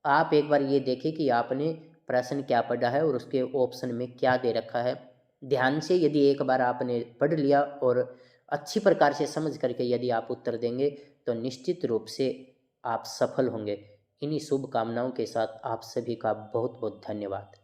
आप एक बार ये देखें कि आपने प्रश्न क्या पढ़ा है और उसके ऑप्शन में क्या दे रखा है। ध्यान से यदि एक बार आपने पढ़ लिया और अच्छी प्रकार से समझ करके यदि आप उत्तर देंगे तो निश्चित रूप से आप सफल होंगे। इन्हीं शुभकामनाओं के साथ आप सभी का बहुत बहुत धन्यवाद।